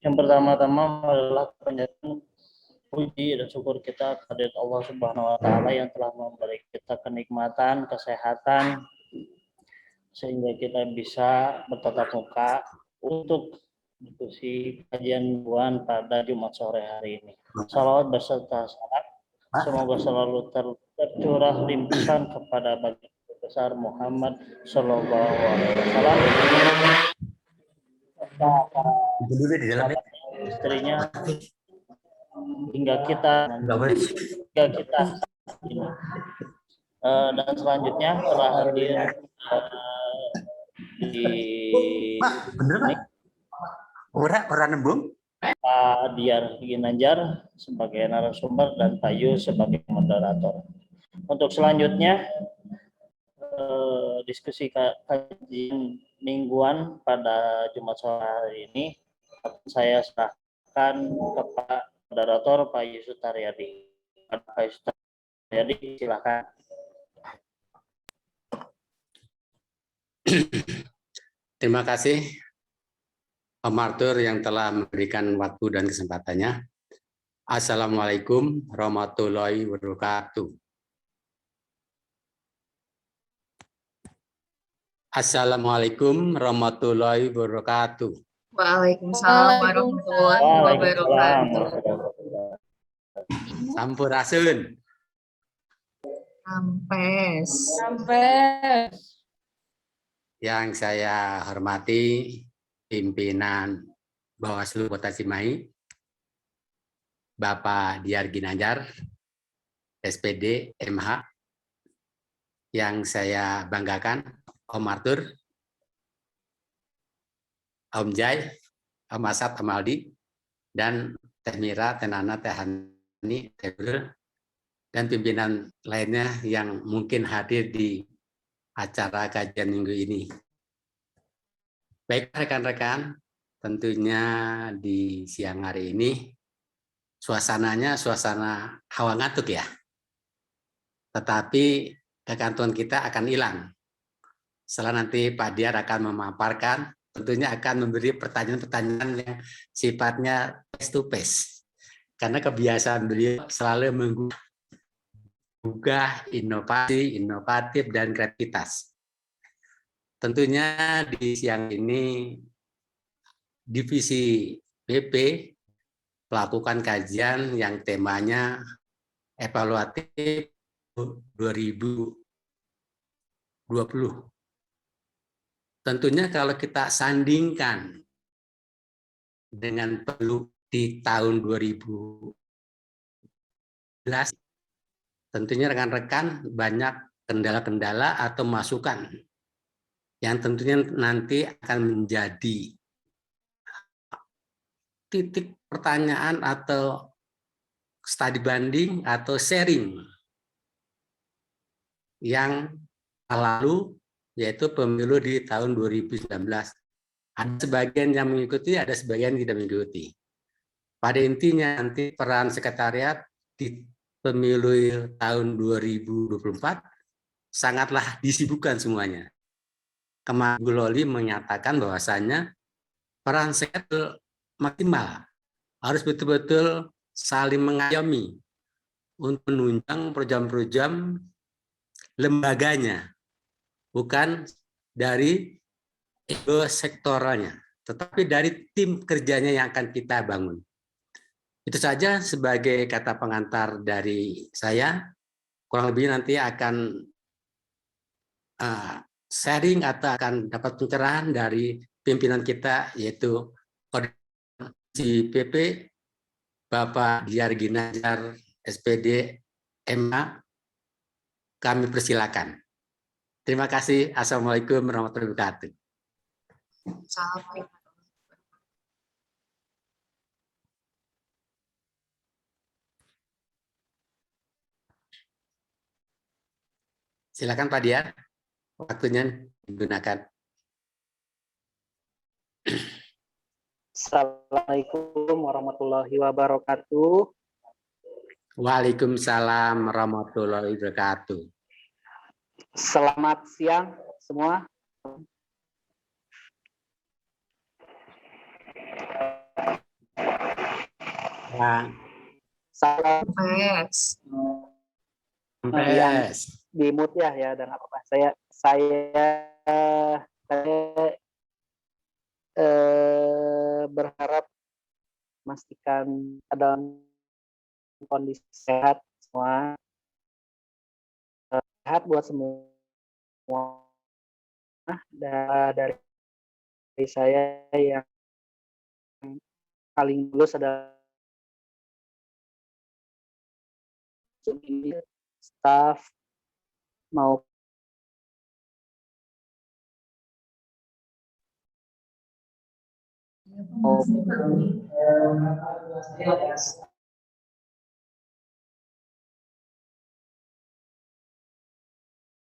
Yang pertama-tama adalah panjatkan puji dan syukur kita kepada Allah Subhanahu wa taala yang telah memberi kita kenikmatan, kesehatan sehingga kita bisa bertatap muka untuk diskusi kajian mingguan pada Jumat sore hari ini. Salawat beserta salam semoga selalu tercurah limpahan kepada baginda besar Muhammad Sallallahu Alaihi Wasallam, istrinya hingga kita ini. Dan selanjutnya telah hadir di ini orang nembung Pak Diar Ginanjar sebagai narasumber dan Pak Yu sebagai moderator. Untuk selanjutnya diskusi kajian mingguan pada Jumat sore hari ini saya serahkan kepada moderator Pak Yusuf Taryadi. Pak Yusuf Taryadi, silakan. Terima kasih Om Arthur yang telah memberikan waktu dan kesempatannya. Assalamualaikum warahmatullahi wabarakatuh. Assalamualaikum warahmatullahi wabarakatuh. Waalaikumsalam warahmatullahi wabarakatuh. Sampurasun. Sampes. Yang saya hormati pimpinan Bawaslu Kota Cimahi, Bapak Diar Ginanjar, SPD MH, yang saya banggakan, Om Arthur, Om Jai, Om Asad, Om Aldi, dan Teh Mira, Teh Nana, Teh Hani, Teh Bril, dan pimpinan lainnya yang mungkin hadir di acara kajian minggu ini. Baik rekan-rekan, tentunya di siang hari ini suasananya suasana hawa ngantuk ya. Tetapi kekantuan kita akan hilang. Setelah nanti Pak Diar akan memaparkan, tentunya akan memberi pertanyaan-pertanyaan yang sifatnya face to face. Karena kebiasaan beliau selalu menggugah inovasi, inovatif, dan kreativitas. Tentunya di siang ini Divisi BP melakukan kajian yang temanya evaluatif 2020. Tentunya kalau kita sandingkan dengan perlu di tahun 2010, tentunya rekan-rekan banyak kendala-kendala atau masukan yang tentunya nanti akan menjadi titik pertanyaan atau studi banding atau sharing yang lalu, yaitu pemilu di tahun 2019. Ada sebagian yang mengikuti, ada sebagian yang tidak mengikuti. Pada intinya nanti peran sekretariat di pemilu tahun 2024 sangatlah disibukkan semuanya. Kemarin Bu Loli menyatakan bahwasannya peran sekretariat maksimal harus betul-betul saling mengayomi untuk menunjang program-program lembaganya, bukan dari ego sektoralnya, tetapi dari tim kerjanya yang akan kita bangun. Itu saja sebagai kata pengantar dari saya. Kurang lebih nanti akan sharing atau akan dapat pencerahan dari pimpinan kita, yaitu Koordinasi PP Bapak Diar Ginanjar, SPD MA. Kami persilakan. Terima kasih. Assalamualaikum warahmatullahi wabarakatuh. Assalamualaikum. Silakan Pak Diar, waktunya digunakan. Assalamualaikum warahmatullahi wabarakatuh. Waalaikumsalam warahmatullahi wabarakatuh. Selamat siang semua. Nah, Saya Yes. di mute ya dan apa-apa. Saya berharap memastikan dalam kondisi sehat semua, sehat buat semua. Dari saya yang paling lulus adalah staff mau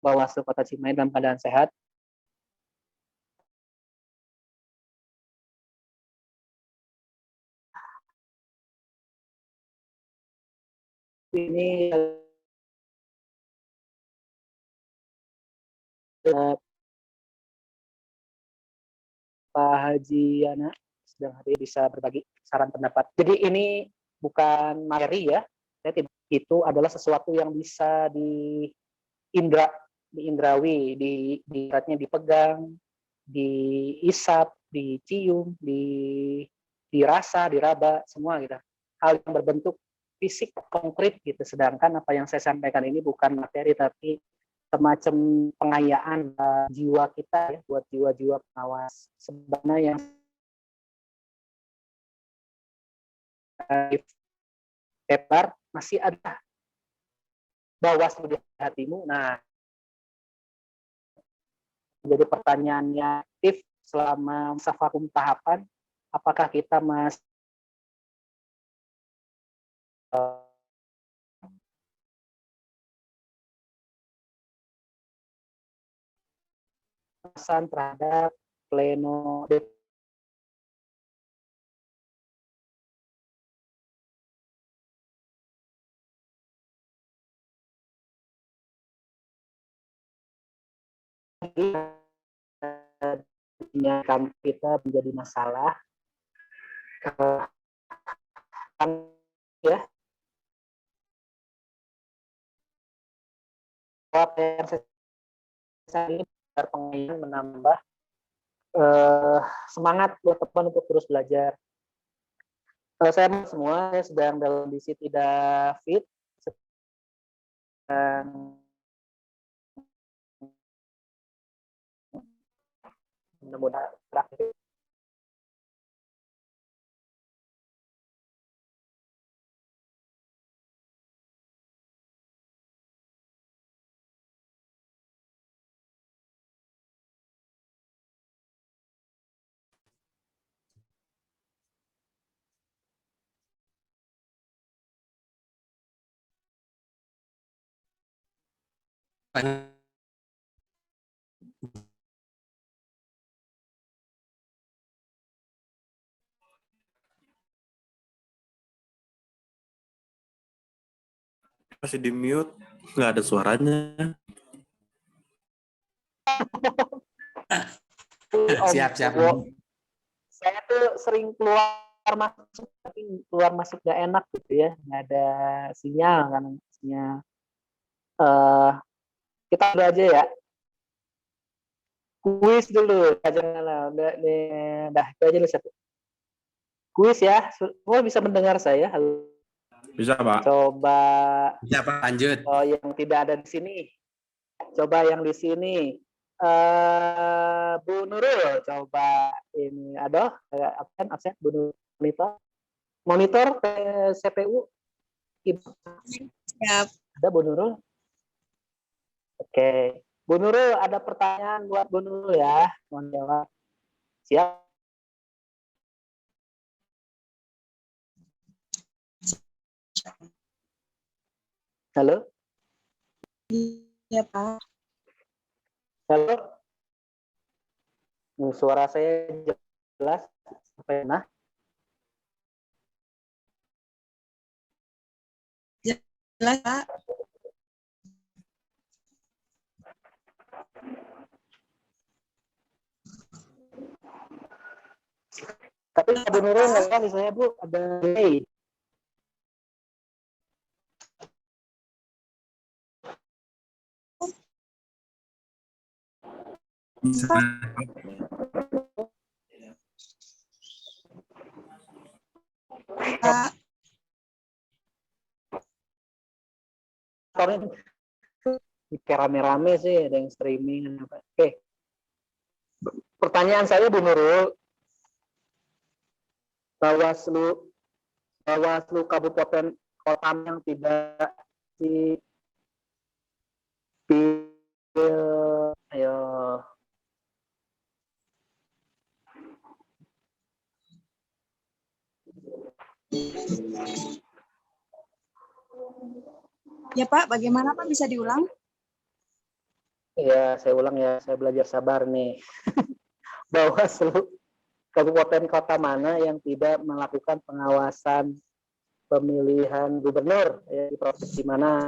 Bawaslu Kota Cimahi dalam keadaan sehat. Ini Pak Haji Yana sedang hadir, bisa berbagi saran pendapat. Jadi ini bukan materi ya, itu adalah sesuatu yang bisa diindrawi, ibaratnya dipegang, diisap, dicium, dirasa, diraba, semua gitu. Hal yang berbentuk fisik konkret gitu. Sedangkan apa yang saya sampaikan ini bukan materi tapi semacam pengayaan jiwa kita ya, buat jiwa-jiwa pengawas. Sebenarnya yang Pepar masih ada Bawaslu di hatimu. Nah, jadi pertanyaannya aktif selama masa vakum tahapan, apakah kita masih terhadap pleno kita menjadi masalah ya apa yang saya ini pengayaan menambah semangat buat teman untuk terus belajar. Saya semua sedang dalam kondisi tidak fit, sedang mudah-mudahan terakhir. Masih di mute, nggak ada suaranya. siap. Saya tuh sering keluar masuk tapi keluar masuk gak enak gitu ya, nggak ada sinyal kan sinyal. Kita udah aja ya, kuis dulu jangan lah, udah itu aja dulu satu kuis ya. Semua bisa mendengar saya? Halo. Bisa, Pak. Coba Bisa, Pak, lanjut. yang tidak ada di sini, coba yang di sini. Bu Nurul, coba ini ada absen Bu Nurul, monitor CPU Ibu. Siap. Ada Bu Nurul? Oke. Bu Nurul, ada pertanyaan buat Bu Nurul ya. Mohon jawab. Siap? Halo? Iya, Pak. Halo? Suara saya jelas? Apa ya? Nah? Jelas, Pak. Tapi Bu Nurul nggak kan misalnya Bu ada delay. Bisa. Pak. Soalnya kayak rame-rame sih, ada yang streaming. Oke, pertanyaan saya Bu Nurul, Bawaslu Kabupaten Kota yang tidak di ayo Ya Pak, bagaimana Pak, bisa diulang? ya saya ulang ya, saya belajar sabar nih. Bawaslu Kabupaten Kota mana yang tidak melakukan pengawasan pemilihan gubernur ya, di provinsi mana?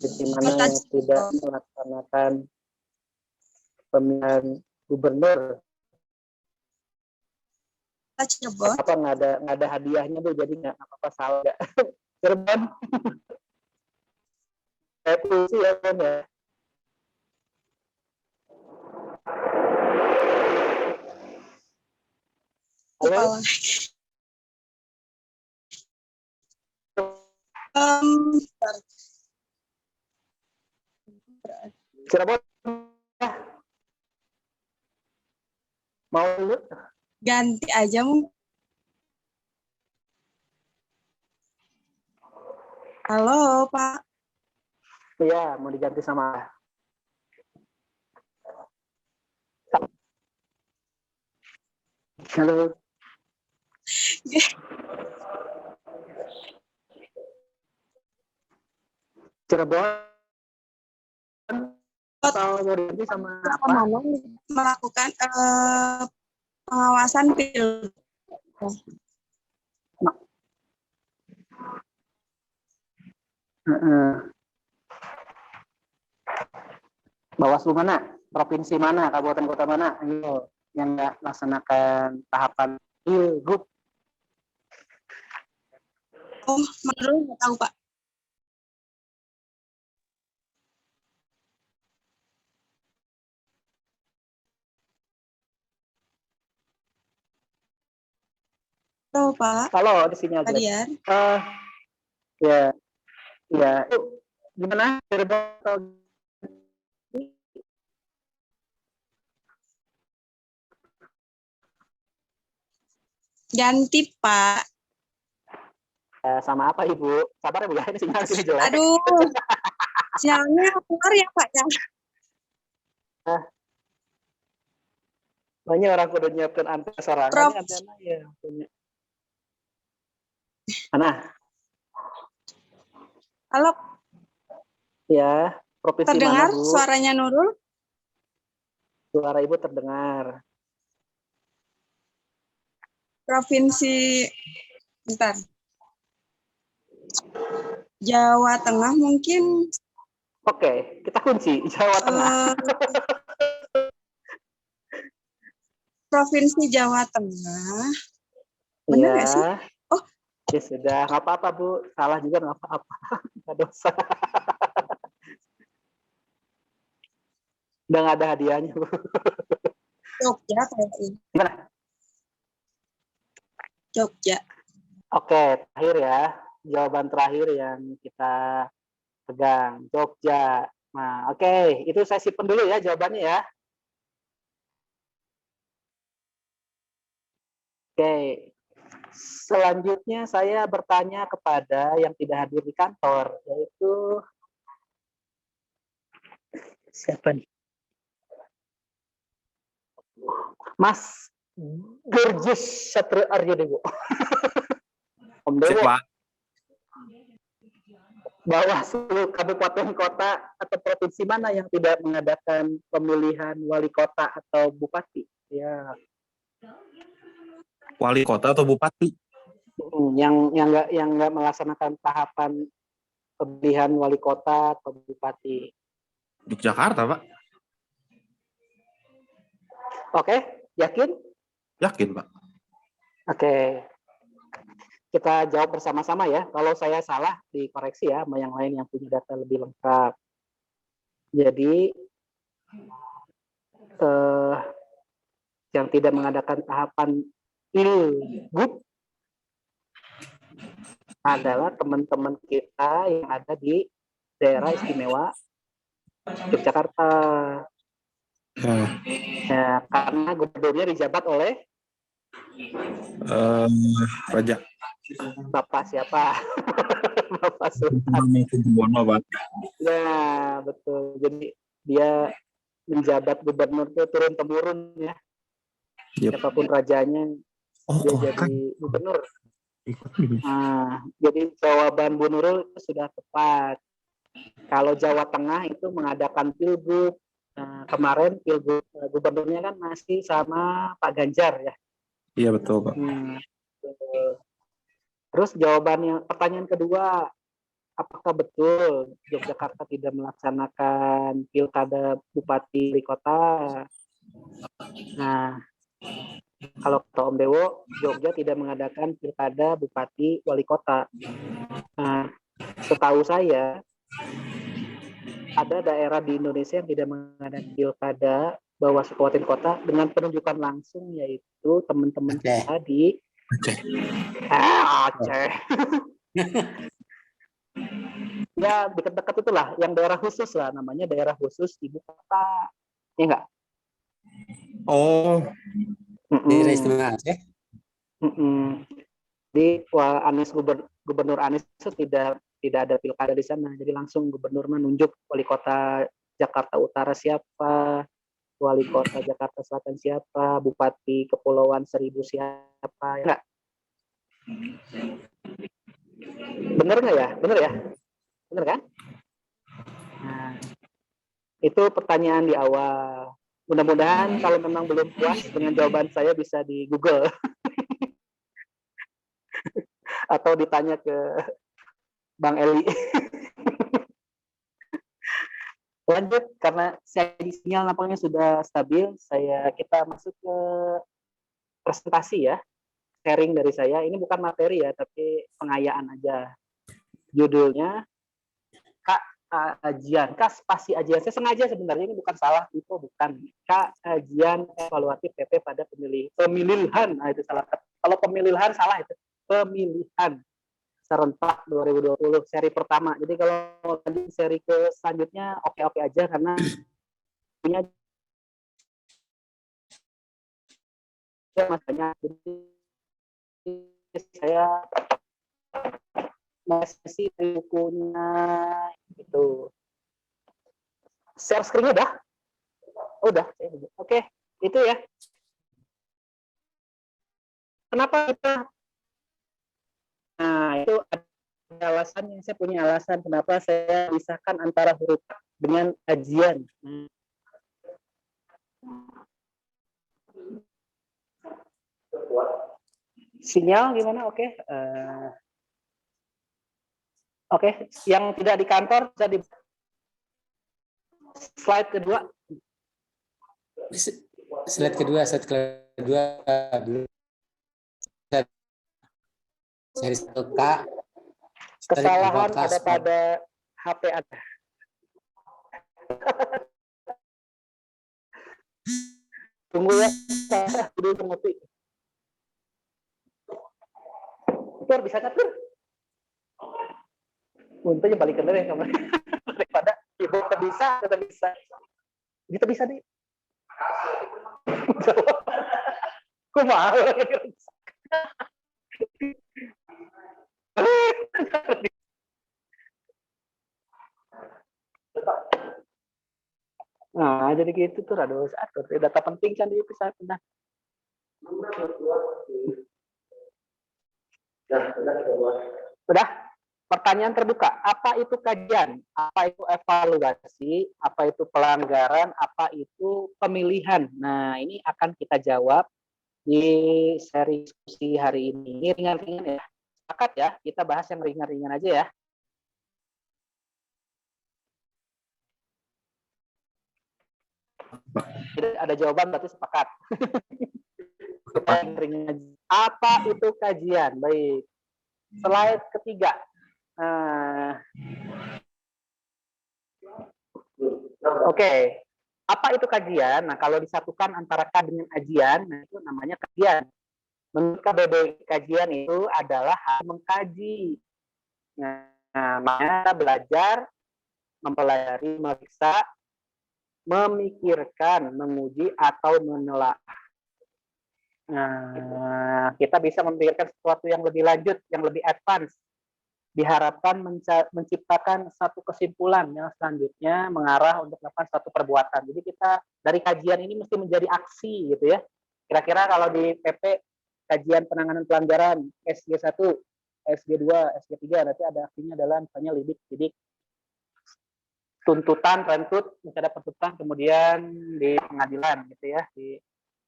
Provinsi mana Kota yang tidak Cirebon. melaksanakan pemilihan gubernur? Kota Cirebon. Apa nggak ada hadiahnya Bu, jadi nggak apa-apa salah nggak? Cirebon. Saya puisi ya kan ya. Halo, Kepala. Em, Cirebon. Mau dulu? ganti aja mungkin. Halo Pak. Iya, mau diganti sama halo. Cirebon atau mau diganti sama Kota apa? mana melakukan pengawasan pil. Bawaslu mana? Provinsi mana? Kabupaten kota mana? Ayo, yang nggak laksanakan tahapan pilgub. Oh, menurut nggak tahu Pak. Tahu Pak. Halo, di sini aja. Pak Dian. Ya, ya. Gimana? Cirebon atau Ganti Pak. sama apa Ibu? Sabar ya Bu ya, ini sinyal sini jelek. Aduh. Sinyalnya keluar ya Pak ya. Banyak orang udah nyiapkan antena sorangan, Prof. ini antena ya punya. Mana? Halo, Ya, provinsi terdengar mana Bu? suaranya Nurul? Suara Ibu terdengar. Provinsi, bentar. Jawa Tengah mungkin. Oke, kita kunci Jawa Tengah. Provinsi Jawa Tengah. Benar nggak sih? Iya. Oh. Ya sudah, nggak apa-apa Bu. Salah juga nggak apa-apa. Nggak dosa. Udah nggak ada hadiahnya Bu. Jogja kayaknya. Gimana? Jogja. Oke, terakhir ya. Jawaban terakhir yang kita pegang. Jogja. Nah, oke. Itu saya simpen dulu ya jawabannya ya. Oke. Selanjutnya saya bertanya kepada yang tidak hadir di kantor, yaitu siapa nih? Mas Gerjus Satrio Aryo Dewo. Om Dewo. Siapa? Bawaslu kabupaten kota atau provinsi mana yang tidak mengadakan pemilihan wali kota atau bupati? Ya. Wali kota atau bupati? Yang nggak melaksanakan tahapan pemilihan wali kota atau bupati. Yogyakarta, Pak. Oke, yakin? Yakin, Pak? Oke, kita jawab bersama-sama ya. Kalau saya salah, dikoreksi ya sama yang lain yang punya data lebih lengkap. Jadi, yang tidak mengadakan tahapan pilgub adalah teman-teman kita yang ada di daerah istimewa Yogyakarta. Ya, karena gubernurnya dijabat oleh Raja Bapak siapa? Bapak Sultan. Hamengkubuwono, Pak. Ya, betul. Jadi dia menjabat gubernur itu turun temurun ya. Yep. Siapapun rajanya, dia jadi gubernur. Nah, jadi jawaban Bu Nurul itu sudah tepat. Kalau Jawa Tengah itu mengadakan pilgub. Nah, kemarin pilgub gubernurnya kan masih sama Pak Ganjar ya. Iya, betul, Pak. Terus jawabannya, pertanyaan kedua, apakah betul Yogyakarta tidak melaksanakan pilkada bupati wali kota? Nah, kalau kata Om Dewo, Jogja tidak mengadakan pilkada bupati wali kota. Nah, setahu saya, ada daerah di Indonesia yang tidak mengadakan pilkada Bawaslu kabupaten kota dengan penunjukan langsung, yaitu teman-teman kita di Aceh. Ya, dekat-dekat itulah, yang daerah khusus lah, namanya daerah khusus ibu kota. Ya enggak? Oh, Daerah istimewa Aceh. Di Anies Gubernur Anies itu tidak ada pilkada di sana, jadi langsung gubernur menunjuk wali kota Jakarta Utara siapa, wali kota Jakarta Selatan siapa, bupati Kepulauan Seribu siapa, ya enggak? Bener nggak ya? Bener ya? Bener kan? Nah, itu pertanyaan di awal. Mudah-mudahan kalau memang belum puas dengan jawaban saya bisa di Google atau ditanya ke Bang Eli. Lanjut, karena saya di sinyal nampaknya sudah stabil, kita masuk ke presentasi ya, sharing dari saya. Ini bukan materi ya, tapi pengayaan aja. Judulnya kajian, spasi ajian. Saya sengaja sebenarnya, ini bukan salah itu, bukan. Kajian evaluatif PP pada pemilihan. Nah, itu salah. Kalau pemilihan salah itu. Pemilihan serentak 2020 seri pertama. Jadi kalau lanjut seri ke selanjutnya oke-oke aja karena punya masanya. Jadi saya masih bukunya itu. Share screen udah? Udah. Oke, itu ya. Kenapa kita? Nah, itu ada alasannya. Saya punya alasan kenapa saya pisahkan antara huruf dengan ajian. Sinyal gimana? Oke. Oke, yang tidak di kantor bisa di slide kedua. Slide kedua belum. Seri 1K. Kesalahan ada pada HP Anda. Tunggu ya, saya dulu mengerti. Tur, bisa nggak Tur? Untungnya balik ke ya kamar. Daripada ibu bisa, kita bisa. Kita bisa deh. Kok mahal? Nah, jadi gitu tuh, aduh, atur. Data penting kan dia bisa pindah. Sudah? Pertanyaan terbuka. Apa itu kajian? Apa itu evaluasi? Apa itu pelanggaran? Apa itu pemilihan? Nah, ini akan kita jawab di seri diskusi hari ini. Ini ringan-ringan ya. Sepakat ya? Kita bahas yang ringan-ringan aja ya. Tidak ada jawaban berarti sepakat. Apa itu kajian? Baik. Slide ketiga. Oke. Apa itu kajian? Nah, kalau disatukan antara K dengan ajian, nah itu namanya kajian. Menurut KBBI, kajian itu adalah hal mengkaji. Nah, makanya belajar, mempelajari, meriksa, memikirkan, menguji, atau menelaah. Nah, kita bisa memikirkan sesuatu yang lebih lanjut, yang lebih advance. Diharapkan menciptakan satu kesimpulan yang selanjutnya mengarah untuk melakukan satu perbuatan. Jadi kita dari kajian ini mesti menjadi aksi gitu ya. Kira-kira kalau di PP kajian penanganan pelanggaran SG1, SG2, SG3 nanti ada aksinya adalah misalnya lidik, tuntutan, rentut, misalnya penuntutan, kemudian di pengadilan gitu ya, di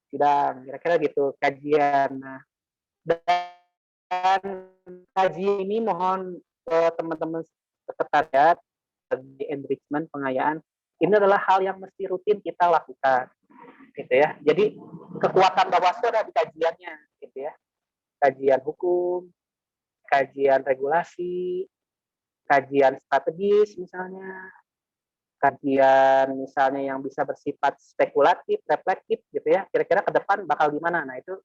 sidang. Kira-kira gitu kajian. Nah, dan kaji ini mohon teman-teman sekretariat di enrichment pengayaan ini adalah hal yang mesti rutin kita lakukan gitu ya. Jadi kekuatan Bawaslu ada di kajiannya gitu ya. Kajian hukum, kajian regulasi, kajian strategis misalnya, kajian misalnya yang bisa bersifat spekulatif, reflektif gitu ya. Kira-kira ke depan bakal gimana? Nah, itu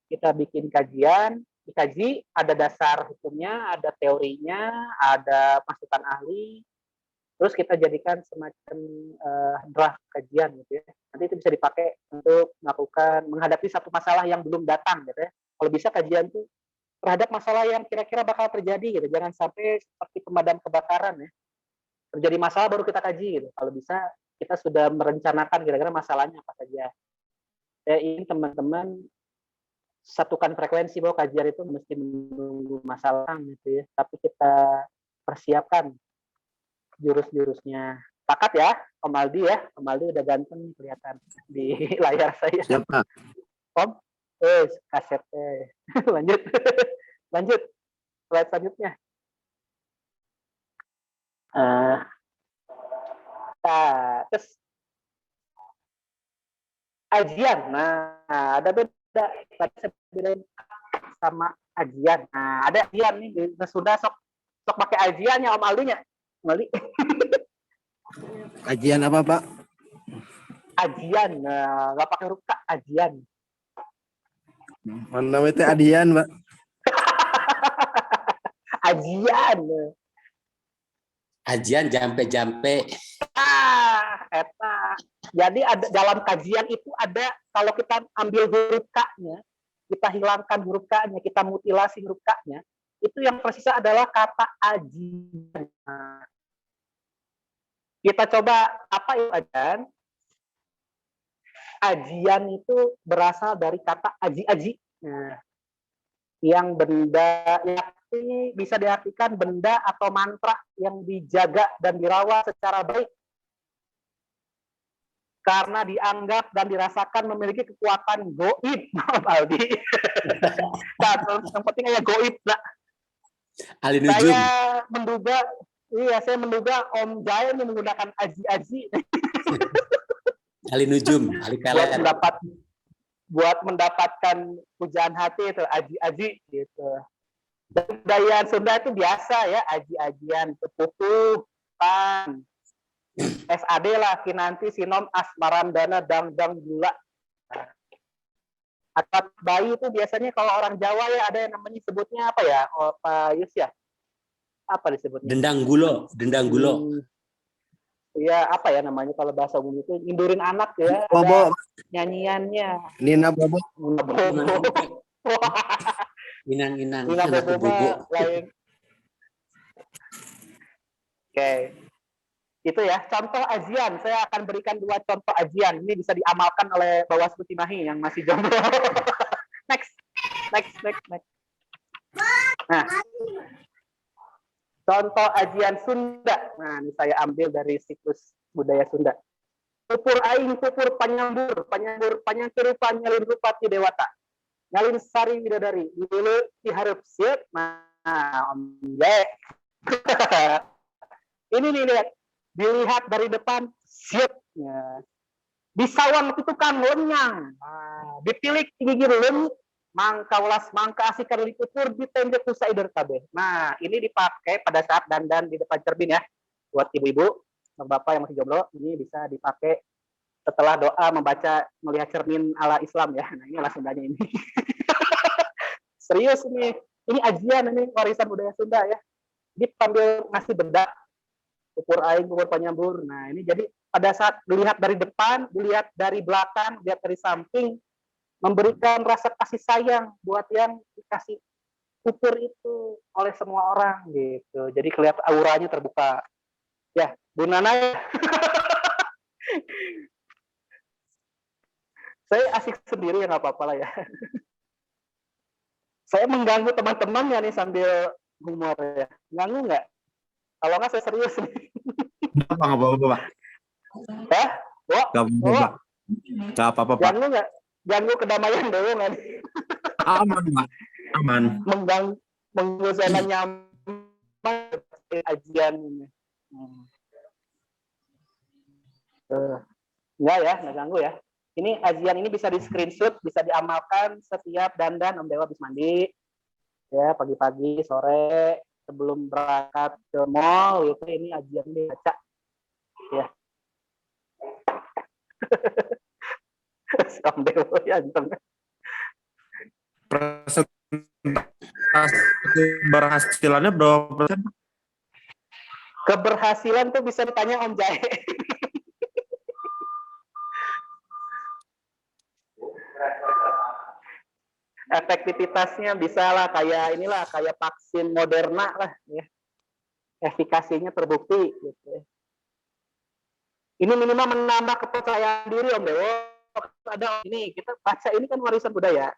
kita bikin kajian, dikaji, ada dasar hukumnya, ada teorinya, ada masukan ahli, terus kita jadikan semacam draft kajian gitu ya. Nanti itu bisa dipakai untuk melakukan, menghadapi satu masalah yang belum datang gitu ya. Kalau bisa kajian itu terhadap masalah yang kira-kira bakal terjadi gitu. Jangan sampai seperti pemadam kebakaran ya. Terjadi masalah baru kita kaji gitu. Kalau bisa kita sudah merencanakan kira-kira masalahnya apa saja. Saya ingin teman-teman satukan frekuensi bahwa kajian itu mesti menunggu masalah gitu ya, tapi kita persiapkan jurus-jurusnya. Sepakat ya, Om Aldi ya, Om Aldi udah ganteng kelihatan di layar saya. Siapa? Om, kasetnya. Lanjut, lanjut, slide selanjutnya. Terus ajian, nah ada beda. Tadi saya bilang sama ajian. Nah, ada ajian nih. Sudah sok pakai ajian ya Om Aldi-nya. Om Aldi. Kajian apa, Pak? Ajian. Nah, nggak pakai huruf K, ajian. Mana itu adian, Pak? Ajian. Ajian jampe-jampe. Eta. Jadi ada dalam kajian itu ada, kalau kita ambil huruf K-nya, kita hilangkan huruf K-nya, kita mutilasi huruf K-nya, itu yang tersisa adalah kata ajian. Nah, kita coba apa itu ajian? Ajian itu berasal dari kata aji-aji. Nah, yang benda yang ini bisa diartikan benda atau mantra yang dijaga dan dirawat secara baik karena dianggap dan dirasakan memiliki kekuatan goib, Aldi. Dan yang penting ya goib, nah. Ali nujum. Saya menduga Om Jaya ini menggunakan aji-aji. Ali nujum, Ali kalet. Buat mendapatkan pujaan hati itu aji-aji gitu. Dan budaya Sunda itu biasa ya, aji-ajian, sepupu, pan, SAD lah, kinanti, sinom, asmarandana, dang gula. Nah, akad bayi itu biasanya kalau orang Jawa ya ada yang namanya sebutnya apa ya, Pak Yus ya? Apa disebutnya? Dendang gulo. Iya, apa ya namanya kalau bahasa umum itu, indurin anak ya, Bobo. ada nyanyiannya. Nina Bobo. Inang-inang. Nina Bobo lain. Oke. Itu ya, contoh ajian. Saya akan berikan 2 contoh ajian. Ini bisa diamalkan oleh Bawaslu Cimahi yang masih jomblo. Next. Nah, contoh ajian Sunda. Nah, ini saya ambil dari siklus budaya Sunda. Pupur aing, pupur panyambur, panyangkiru, nyalin rupati dewata. Nyalin sari widadari, dulu diharap siap. Nah, Om Jaya. Ini nih, lihat. Dilihat dari depan, siap. Ya. Bisawan itu kan lenyang. Nah, ditilik gigir lenyang. Mangka ulas mangka asikan likutur ditembak ku saider kabeh. Nah, ini dipakai pada saat dandan di depan cermin ya. Buat ibu-ibu, bapak yang masih jomblo, ini bisa dipakai setelah doa membaca melihat cermin ala Islam ya. Nah, ini ala Sundanya ini. Serius ini. Ini ajian ini warisan budaya Sunda ya. Ini sambil ngasih bedak ukur aing, ukur penyambur. Nah, ini jadi pada saat dilihat dari depan, dilihat dari belakang, dilihat dari samping, memberikan rasa kasih sayang buat yang dikasih ukur itu oleh semua orang gitu. Jadi kelihatan auranya terbuka. Ya, Bu Nana. Saya asik sendiri ya nggak apa-apa lah ya. Saya mengganggu teman-teman ya nih sambil humor ya. Ganggu nggak? Kalau nggak saya serius nih. Nggak apa-apa, Pak. Hah? Wah, Nggak apa-apa, Pak. ganggu nggak? Ganggu kedamaian dulu nggak nih? Aman, Pak. Aman. Mengganggu zona nyaman ajian ini. Enggak ya, nggak ganggu ya. Ini ajian ini bisa di screenshot, bisa diamalkan setiap dandan Om Dewa habis mandi. Ya, pagi-pagi, sore, sebelum berangkat ke mall, gitu, ini ajian dibaca. Ya. Om Dewa ya, Keberhasilannya berapa persen? Keberhasilan tuh bisa ditanya Om Jahe. Efektivitasnya bisa lah kayak inilah, kayak vaksin Moderna lah ya. Efikasinya terbukti gitu. Ini minimal menambah kepercayaan diri Om Dewo. Ada ini kita baca ini kan warisan budaya.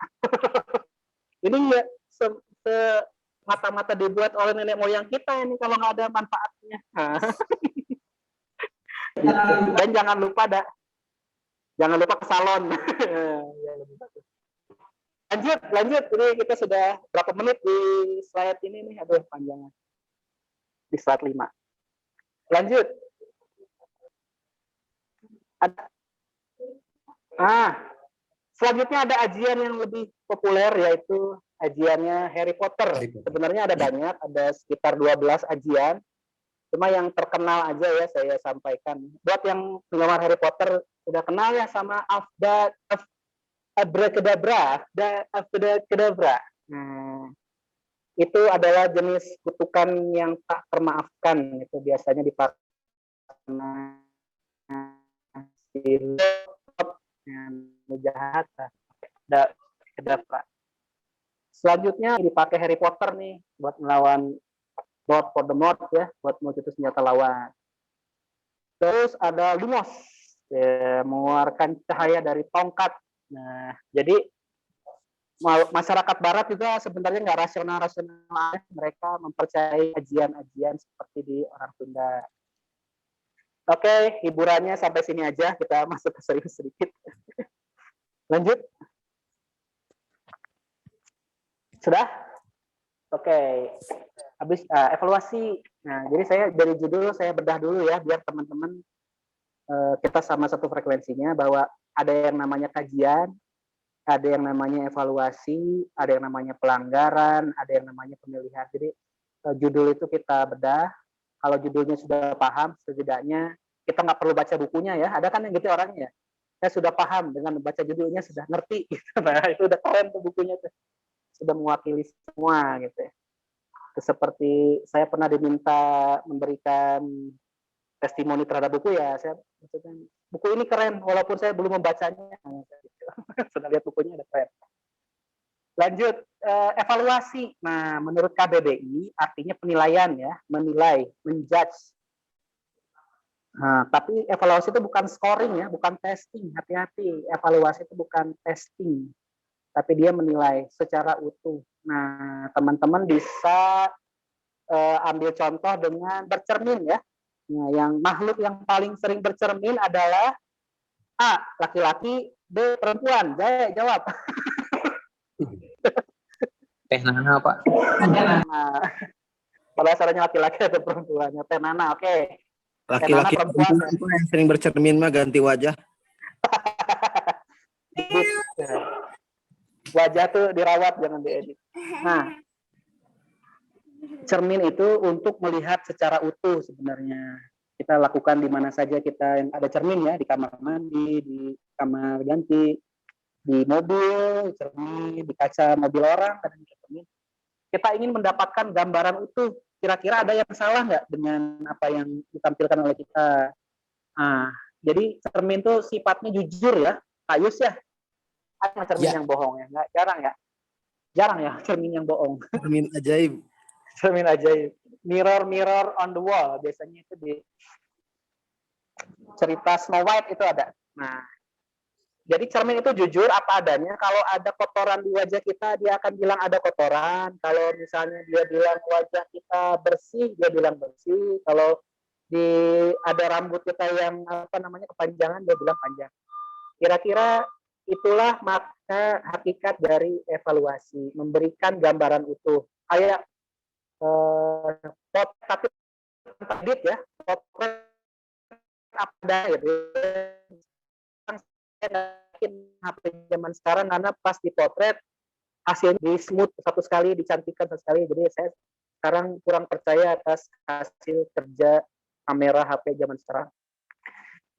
Ini ya mata-mata dibuat oleh nenek moyang kita ini kalau nggak ada manfaatnya. Dan jangan lupa ke salon. Lanjut. Ini kita sudah berapa menit di slide ini nih? Aduh, panjangnya. Di slide 5. Lanjut. Selanjutnya ada ajian yang lebih populer yaitu ajiannya Harry Potter. Sebenarnya ada banyak, ada sekitar 12 ajian. Cuma yang terkenal aja ya saya sampaikan. Buat yang penggemar Harry Potter sudah kenal ya sama Abracadabra. Itu adalah jenis kutukan yang tak termaafkan. Itu biasanya dipakai jahat. Selanjutnya dipakai Harry Potter nih buat melawan Voldemort ya, buat musuh senjata lawan. Terus ada Lumos, ya, mengeluarkan cahaya dari tongkat. Nah, jadi masyarakat Barat juga sebenarnya nggak rasional, mereka mempercayai ajian-ajian seperti di orang Sunda. Oke, hiburannya sampai sini aja, kita masuk ke serius sedikit. Lanjut. Sudah? Oke. Habis evaluasi. Nah, jadi saya dari judul saya bedah dulu ya, biar teman-teman kita sama satu frekuensinya, bahwa ada yang namanya kajian, ada yang namanya evaluasi, ada yang namanya pelanggaran, ada yang namanya pemilihan. Jadi judul itu kita bedah. Kalau judulnya sudah paham, setidaknya kita nggak perlu baca bukunya ya. Ada kan yang gitu orangnya. Saya sudah paham dengan membaca judulnya, sudah ngerti. Nah, itu udah keren tuh bukunya tuh. Sudah mewakili semua gitu ya. Seperti saya pernah diminta memberikan testimoni terhadap buku ya, saya buku ini keren walaupun saya belum membacanya. Sudah lihat bukunya ada keren. Lanjut, evaluasi. Nah, menurut KBBI artinya penilaian ya, menilai, menjudge. Nah, tapi evaluasi itu bukan scoring ya, bukan testing. Hati-hati, evaluasi itu bukan testing, tapi dia menilai secara utuh. Nah, teman-teman bisa ambil contoh dengan bercermin ya. Nah, yang makhluk yang paling sering bercermin adalah A, laki-laki, B, perempuan. Jawab. Teh Nana, Pak. Nah, pada dasarnya laki-laki atau perempuan. Teh Nana, oke. Laki-laki yang sering bercermin mah ganti wajah. Wajah tuh dirawat, jangan diedit. Nah, cermin itu untuk melihat secara utuh sebenarnya. Kita lakukan di mana saja kita yang ada cermin ya, di kamar mandi, di kamar ganti, di mobil, cermin, di kaca mobil orang, ada cermin. Kita ingin mendapatkan gambaran utuh. Kira-kira ada yang salah nggak dengan apa yang ditampilkan oleh kita? Nah, jadi cermin itu sifatnya jujur ya, Pak Yus ya. Ada cermin Ya. yang bohong ya? Nggak, jarang ya? Jarang ya cermin yang bohong. Cermin ajaib. Cermin ajaib. Mirror on the wall. Biasanya itu di cerita Snow White itu ada. Nah, jadi cermin itu jujur apa adanya. Kalau ada kotoran di wajah kita, dia akan bilang ada kotoran. Kalau misalnya dia bilang wajah kita bersih, dia bilang bersih. Kalau ada rambut kita yang kepanjangan, dia bilang panjang. Kira-kira itulah makna hakikat dari evaluasi, memberikan gambaran utuh. Kayak tapi edit ya, potret apa gitu. Saya yakin HP zaman sekarang karena pas dipotret hasilnya di smooth satu sekali, dicantikkan satu sekali. Jadi saya sekarang kurang percaya atas hasil kerja kamera HP zaman sekarang.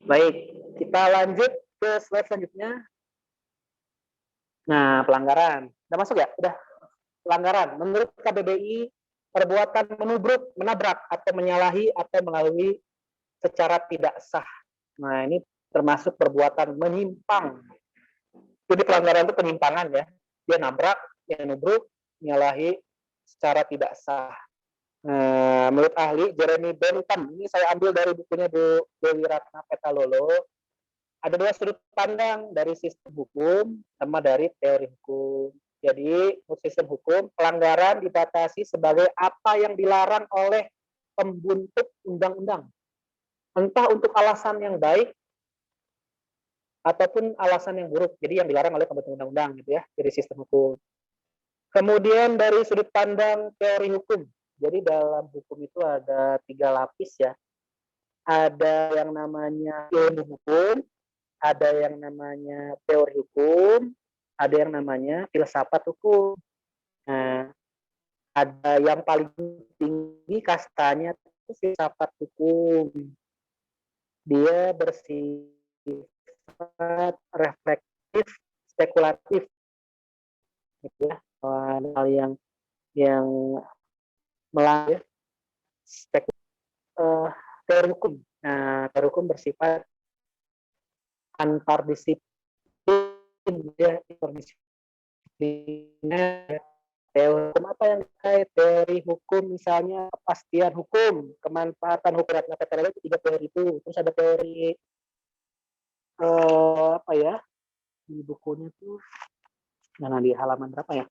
Baik, kita lanjut ke slide selanjutnya. Nah, pelanggaran. Udah masuk ya? Udah. Pelanggaran. Menurut KBBI, perbuatan menubruk, menabrak, atau menyalahi, atau melalui secara tidak sah. Nah, ini termasuk perbuatan menyimpang. Jadi pelanggaran itu penyimpangan ya. Dia nabrak, dia nubruk, menyalahi secara tidak sah. Nah, menurut ahli Jeremy Bentham, ini saya ambil dari bukunya Bu Dewi Ratna Petalolo, ada dua sudut pandang dari sistem hukum sama dari teori hukum. Jadi, menurut sistem hukum, pelanggaran dibatasi sebagai apa yang dilarang oleh pembentuk undang-undang. Entah untuk alasan yang baik ataupun alasan yang buruk. Jadi yang dilarang oleh pembentuk undang-undang gitu ya, dari sistem hukum. Kemudian dari sudut pandang teori hukum. Jadi dalam hukum itu ada 3 lapis ya. Ada yang namanya ilmu hukum, ada yang namanya teori hukum, ada yang namanya filsafat hukum. Nah, ada yang paling tinggi kastanya itu filsafat hukum. Dia bersifat reflektif, spekulatif, gitu ya. Hal yang melanggar teori hukum. Nah, teori hukum bersifat antardisiplin, ya, interdisipliner. Teori hukum apa yang terkait? Teori hukum misalnya kepastian hukum, kemanfaatan hukum. Ratna Petalolo itu 3 teori itu. Terus ada teori apa ya? Di bukunya tuh, mana di halaman berapa ya?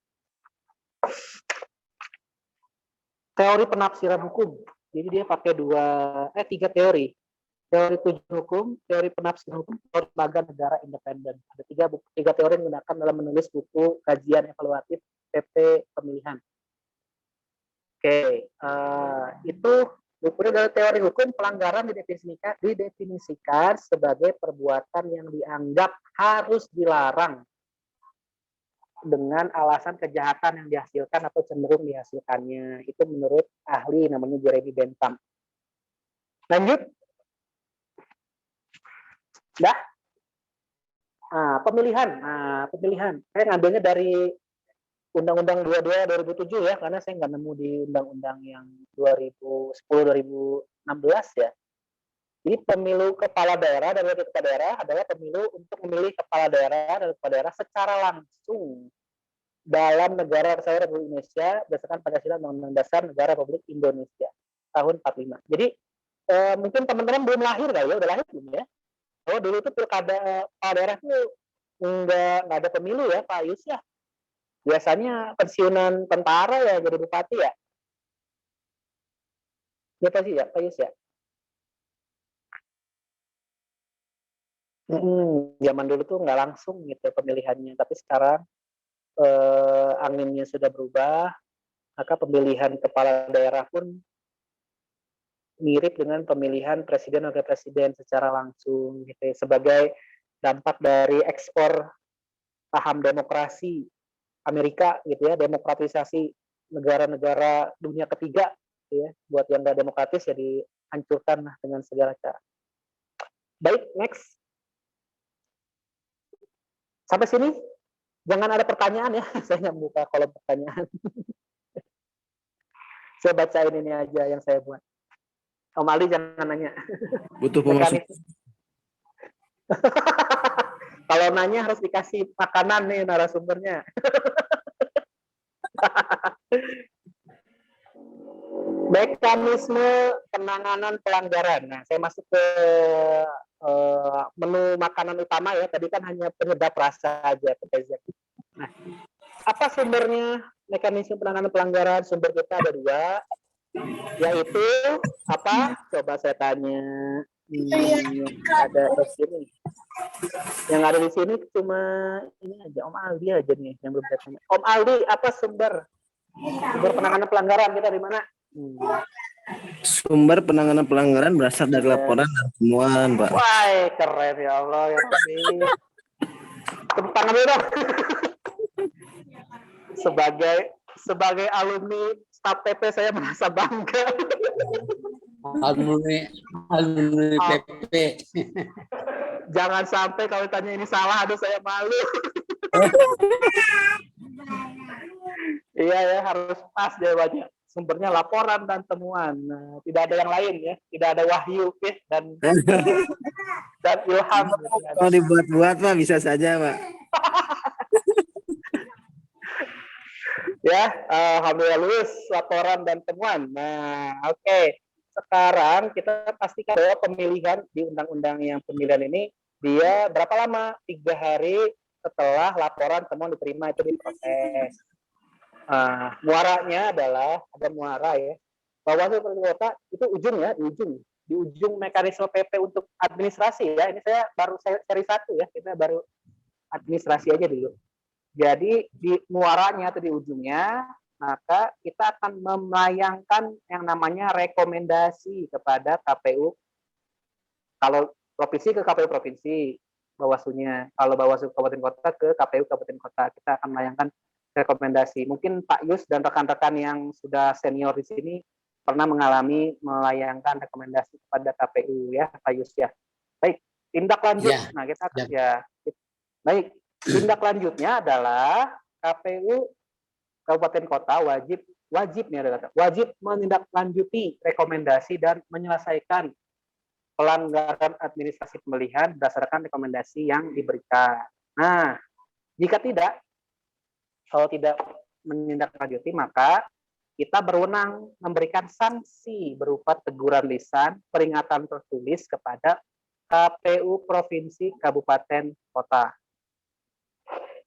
Teori penafsiran hukum. Jadi dia pakai 3 teori. Teori tujuan hukum, teori penafsiran hukum, teori lembaga negara independen. Ada 3 teori yang digunakan dalam menulis buku kajian evaluatif PP pemilihan. Oke, itu bukunya dari teori hukum. Pelanggaran didefinisikan sebagai perbuatan yang dianggap harus dilarang dengan alasan kejahatan yang dihasilkan atau cenderung dihasilkannya. Itu menurut ahli namanya Jeremy Bentham. Lanjut. Dah. Pemilihan. Saya ngambilnya dari Undang-Undang 22 2007 ya, karena saya nggak nemu di undang-undang yang 2010-2016 ya. Jadi pemilu kepala daerah dan wakil kepala daerah adalah pemilu untuk memilih kepala daerah dan kepala daerah secara langsung dalam negara kesatuan Republik Indonesia berdasarkan Pancasila Undang-Undang Dasar Negara Republik Indonesia tahun 45. Jadi mungkin teman-teman belum lahir kali ya, udah lahir belum ya? Oh, dulu itu pilkada kepala daerah itu nggak ada pemilu ya Pak Yus ya. Biasanya pensiunan tentara ya jadi bupati ya. Ya pasti ya Pak Yus ya. Zaman dulu tuh nggak langsung gitu pemilihannya, tapi sekarang anginnya sudah berubah, maka pemilihan kepala daerah pun mirip dengan pemilihan presiden dan wakil presiden secara langsung gitu ya, sebagai dampak dari ekspor paham demokrasi Amerika gitu ya, demokratisasi negara-negara dunia ketiga gitu ya, buat yang nggak demokratis ya dihancurkan lah dengan segala cara. Baik, next. Sampai sini jangan ada pertanyaan ya, saya nggak buka kolom pertanyaan. Saya bacain ini aja yang saya buat. Om Ali jangan nanya. Butuh pemasukan. Kalau nanya harus dikasih makanan nih narasumbernya. Mekanisme penanganan pelanggaran. Nah, saya masuk ke menu makanan utama ya. Tadi kan hanya penyedap rasa aja. Nah, apa sumbernya mekanisme penanganan pelanggaran? Sumber kita ada 2, yaitu apa? Coba saya tanya. Ada di sini. Yang ada di sini cuma ini aja, Om Aldi aja nih yang belum saya tanya. Om Aldi, apa sumber penanganan pelanggaran kita di mana? Sumber penanganan pelanggaran berasal dari laporan dan temuan, Pak. Wah, keren ya Allah ya Rabbi. Tepuk tangan dulu dong. Sebagai alumni staf PP saya merasa bangga. Alumni PP. Jangan sampai kalau tanya ini salah, aduh saya malu. Iya ya, harus pas jawabannya. Sumbernya laporan dan temuan. Nah, tidak ada yang lain ya, tidak ada wahyu ya, dan ilham. Kalau dibuat-buat Pak bisa saja Pak. Ya, alhamdulillah lulus laporan dan temuan. Nah, oke. Sekarang kita pastikan bahwa pemilihan di undang-undang yang pemilihan ini dia berapa lama? 3 hari setelah laporan temuan diterima itu diproses. Muaranya adalah ada muara ya. Bawaslu Kabupaten Kota itu ujung ya, di ujung mekanisme PP untuk administrasi ya. Ini saya baru seri 1 ya, kita baru administrasi aja dulu. Jadi di muaranya atau di ujungnya, maka kita akan melayangkan yang namanya rekomendasi kepada KPU. Kalau provinsi ke KPU provinsi, Bawaslunya. Kalau Bawaslu Kabupaten Kota ke KPU Kabupaten Kota, kita akan melayangkan rekomendasi. Mungkin Pak Yus dan rekan-rekan yang sudah senior di sini pernah mengalami melayangkan rekomendasi kepada KPU ya, Pak Yus ya. Baik, tindak lanjut. Ya. Nah, kita akan ya. Baik, tindak lanjutnya adalah KPU Kabupaten Kota wajib menindaklanjuti rekomendasi dan menyelesaikan pelanggaran administrasi pemilihan berdasarkan rekomendasi yang diberikan. Nah, jika tidak, kalau tidak menindaklanjuti, maka kita berwenang memberikan sanksi berupa teguran lisan, peringatan tertulis kepada KPU Provinsi Kabupaten Kota.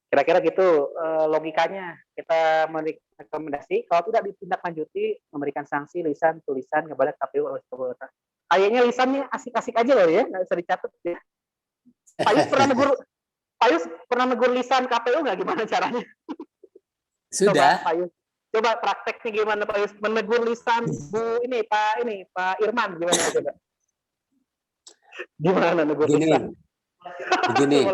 Kira-kira gitu logikanya. Kita memberikan rekomendasi, kalau tidak ditindaklanjuti, memberikan sanksi lisan, tulisan kepada KPU Provinsi Kabupaten Kota. Kayaknya lisannya asik-asik aja loh ya, nggak bisa dicatat ya. Pak Yus pernah negur lisan KPU nggak, gimana caranya? Sudah. Coba prakteknya gimana Pak Yus menegur lisan Pak Irman gimana coba? Gimana negur lisan? Begini.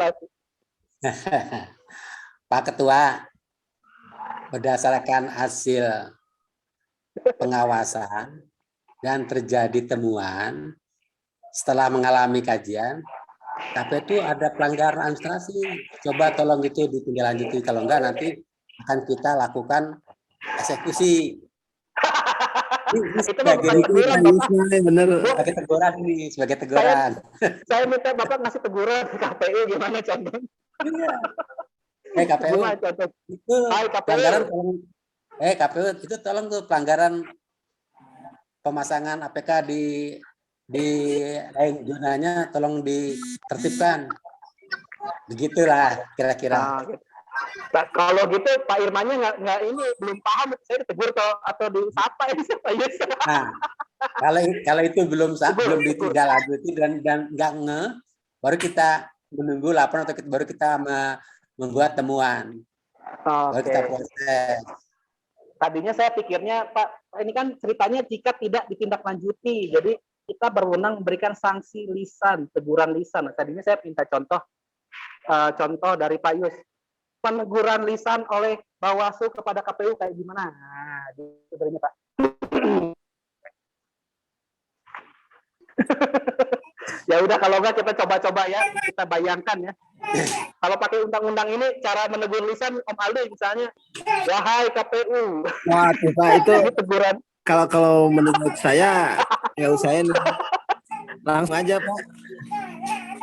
Pak Ketua, berdasarkan hasil pengawasan dan terjadi temuan setelah mengalami kajian, tapi itu ada pelanggaran administrasi. Coba tolong itu ditindaklanjuti, kalau enggak nanti akan kita lakukan eksekusi. Sebagai teguran ini, sebagai teguran. Saya minta Bapak ngasih teguran ke KPU gimana contohnya? KPU itu pelanggaran KPU itu tolong tuh pelanggaran pemasangan APK di lain zonanya tolong ditertibkan. Begitulah kira-kira. Nah, kalau gitu Pak Irmannya nggak ini belum paham, saya ditegur atau disapa ya Pak Yus. Nah, kalau itu belum ditindaklanjuti dan nggak baru kita menunggu laporan atau baru kita membuat temuan. Baru kita proses. Tadinya saya pikirnya Pak, ini kan ceritanya jika tidak ditindaklanjuti, jadi kita berwenang memberikan sanksi lisan, teguran lisan. Tadinya saya minta contoh dari Pak Yus. Peneguran lisan oleh Bawaslu kepada KPU kayak gimana? Nah, gitu sebenarnya Pak. Ya udah kalau enggak kita coba-coba ya, kita bayangkan ya. Kalau pakai undang-undang ini cara menegur lisan Om Aldi misalnya, wahai KPU. Waduh Pak, itu Ini teguran. kalau menurut saya nggak usah ini. Langsung aja Pak.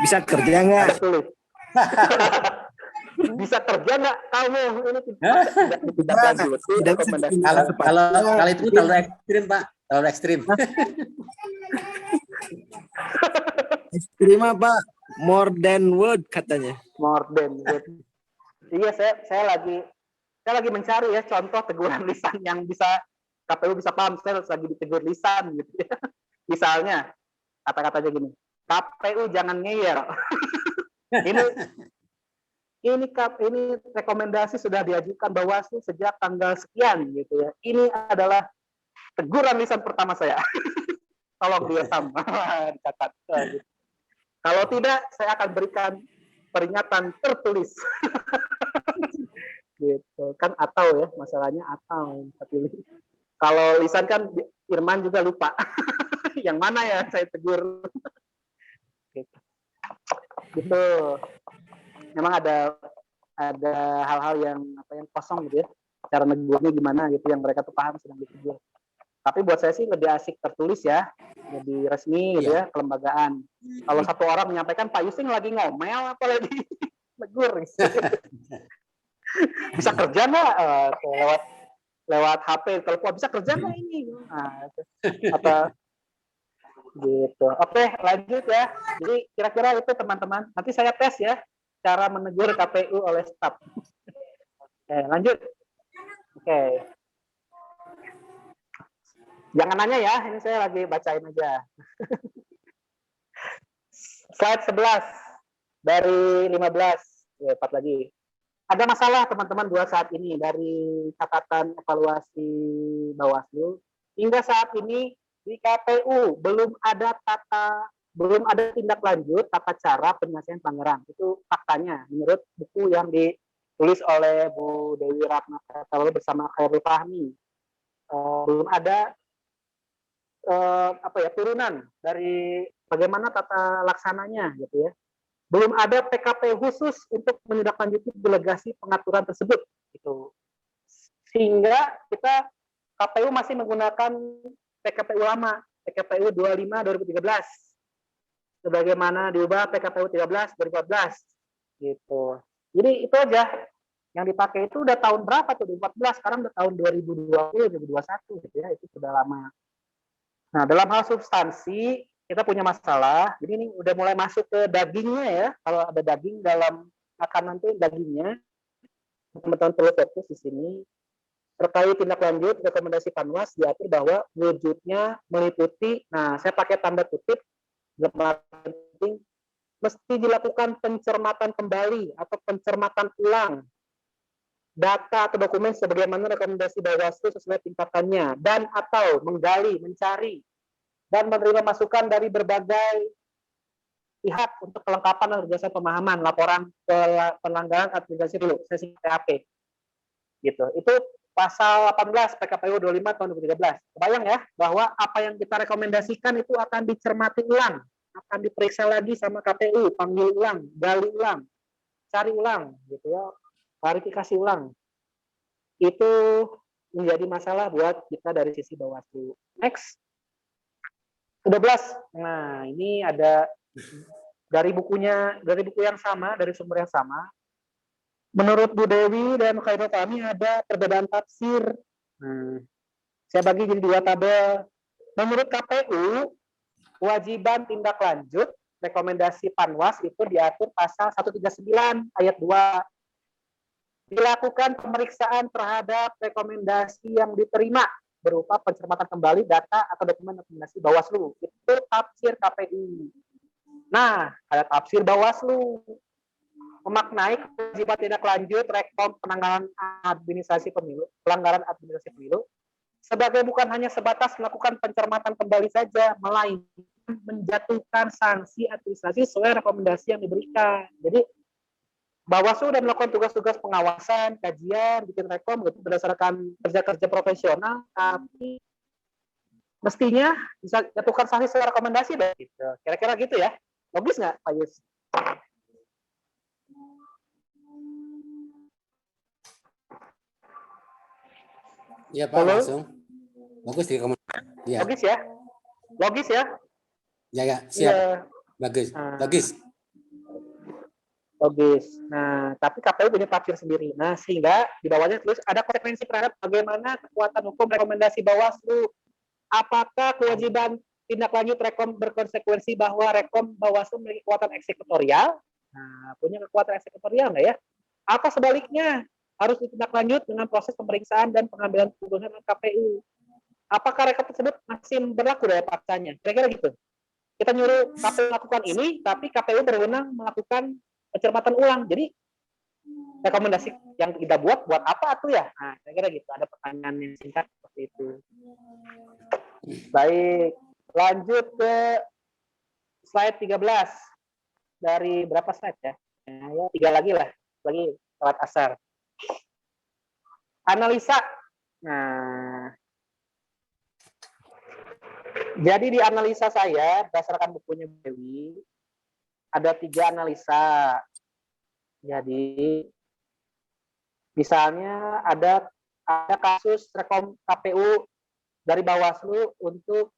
Bisa kerja nggak? Ada tulis. Bisa kerja nggak kamu? Ini tidak lanjut. Tidak bisa Rekomendasi. Kalau itu terlalu ekstrim, Pak. Terlalu ekstrim. Ekstrim apa? More than word katanya. More than good. Iya, saya lagi mencari ya contoh teguran lisan yang bisa KPU bisa paham. Saya lagi ditegur lisan gitu ya. Misalnya kata-katanya gini, KPU jangan ngeyel. ini rekomendasi sudah diajukan Bawaslu sejak tanggal sekian gitu ya. Ini adalah teguran lisan pertama saya. Tolong dia sama dicatat. Kalau tidak, saya akan berikan peringatan tertulis. Gitu kan, atau ya masalahnya atau pilih. Kalau lisan kan Irman juga lupa. Yang mana ya saya tegur. Gitu. Gitu. Memang ada hal-hal yang kosong gitu ya. Cara negurnya gimana gitu yang mereka tuh paham sedang ditegur. Tapi buat saya sih lebih asik tertulis ya, lebih resmi gitu ya, kelembagaan. Kalau satu orang menyampaikan Pak Yusing lagi ngomel apa lagi negur. Bisa kerja nggak lewat HP telepon, bisa kerja nggak ini? Nah, apa gitu. Oke, lanjut ya. Jadi kira-kira itu teman-teman. Nanti saya tes ya cara menegur KPU oleh staf. Oke, lanjut. Oke. Jangan nanya ya, ini saya lagi bacain aja. Slide 11 dari 15, ya, 4 lagi. Ada masalah teman-teman buat saat ini dari catatan evaluasi Bawaslu. Hingga saat ini di KPU belum ada tindak lanjut tata cara penyelesaian pelanggaran. Itu faktanya menurut buku yang ditulis oleh Bu Dewi Ratna bersama Khairul Fahmi. Belum ada turunan dari bagaimana tata laksananya gitu ya. Belum ada PKP khusus untuk menindaklanjuti delegasi pengaturan tersebut gitu. Sehingga kita KPU masih menggunakan PKPU lama, PKPU 25 2013. Sebagaimana diubah PKPU 13 2014 gitu. Jadi itu aja yang dipakai itu udah tahun berapa tuh 2014, sekarang udah tahun 2020 2021 gitu ya, itu sudah lama. Nah, dalam hal substansi, kita punya masalah. Jadi ini udah mulai masuk ke dagingnya ya. Kalau ada daging dalam makanan itu dagingnya, teman-teman perlu fokus di sini. Terkait tindak lanjut, rekomendasi Panwas diatur bahwa wujudnya meliputi, nah saya pakai tanda kutip, penting, mesti dilakukan pencermatan kembali atau pencermatan ulang data atau dokumen sebagaimana rekomendasi Bawaslu sesuai tingkatannya, dan atau menggali, mencari, dan menerima masukan dari berbagai pihak untuk kelengkapan dan berdasarkan pemahaman laporan pelanggaran administrasi dulu, sesi PAP. Gitu. Itu pasal 18 PKPU 25 tahun 2013. Kebayang ya bahwa apa yang kita rekomendasikan itu akan dicermati ulang, akan diperiksa lagi sama KPU, panggil ulang, gali ulang, cari ulang, gitu ya. Klarifikasi ulang. Itu menjadi masalah buat kita dari sisi Bawaslu. Next. 12. Nah, ini ada dari buku yang sama, dari sumber yang sama. Menurut Bu Dewi dan Khairul Fahmi ada perbedaan tafsir. Saya bagi jadi 2 tabel. Menurut KPU, kewajiban tindak lanjut rekomendasi Panwas itu diatur pasal 139 ayat 2. Dilakukan pemeriksaan terhadap rekomendasi yang diterima berupa pencermatan kembali data atau dokumen rekomendasi Bawaslu. Itu tafsir KPU. Nah, ada tafsir Bawaslu. Memaknai kewajiban tindak lanjut rekom pelanggaran administrasi pemilu sebagai bukan hanya sebatas melakukan pencermatan kembali saja, melainkan menjatuhkan sanksi administrasi sesuai rekomendasi yang diberikan. Jadi Bawaslu sudah melakukan tugas-tugas pengawasan, kajian, bikin rekom gitu berdasarkan kerja-kerja profesional, tapi mestinya bisa jatuhkan sanksi secara rekomendasi gitu. Kira-kira gitu ya. Logis nggak, Pak Yus? Iya Pak, Halo? langsung. Bagus di komunikasi. Ya, Logis ya? Logis ya? ya, siap. Iya. Bagus, Nah, logis. logis. Nah, tapi KPU punya tafsir sendiri. Nah, sehingga di bawahnya terus ada konsekuensi terhadap bagaimana kekuatan hukum rekomendasi Bawaslu. Apakah kewajiban tindak lanjut rekom berkonsekuensi bahwa rekom Bawaslu memiliki kekuatan eksekutorial? Nah, punya kekuatan eksekutorial nggak ya? Atau sebaliknya, harus ditindaklanjut dengan proses pemeriksaan dan pengambilan keputusan KPU. Apakah rekom tersebut masih berlaku daya paksanya? Kira-kira gitu. Kita nyuruh KPU melakukan ini, tapi KPU berwenang melakukan pencermatan ulang. Jadi rekomendasi yang kita buat apa tuh ya? Nah, kira-kira gitu. Ada pertanyaan yang singkat seperti itu. Baik, lanjut ke slide 13. Dari berapa slide ya? Nah, ya 3 lagi lah. Lagi lewat asar. Analisa. Nah, jadi di analisa saya, berdasarkan bukunya Dewi, ada 3 analisa. Jadi, misalnya ada kasus rekom KPU dari Bawaslu untuk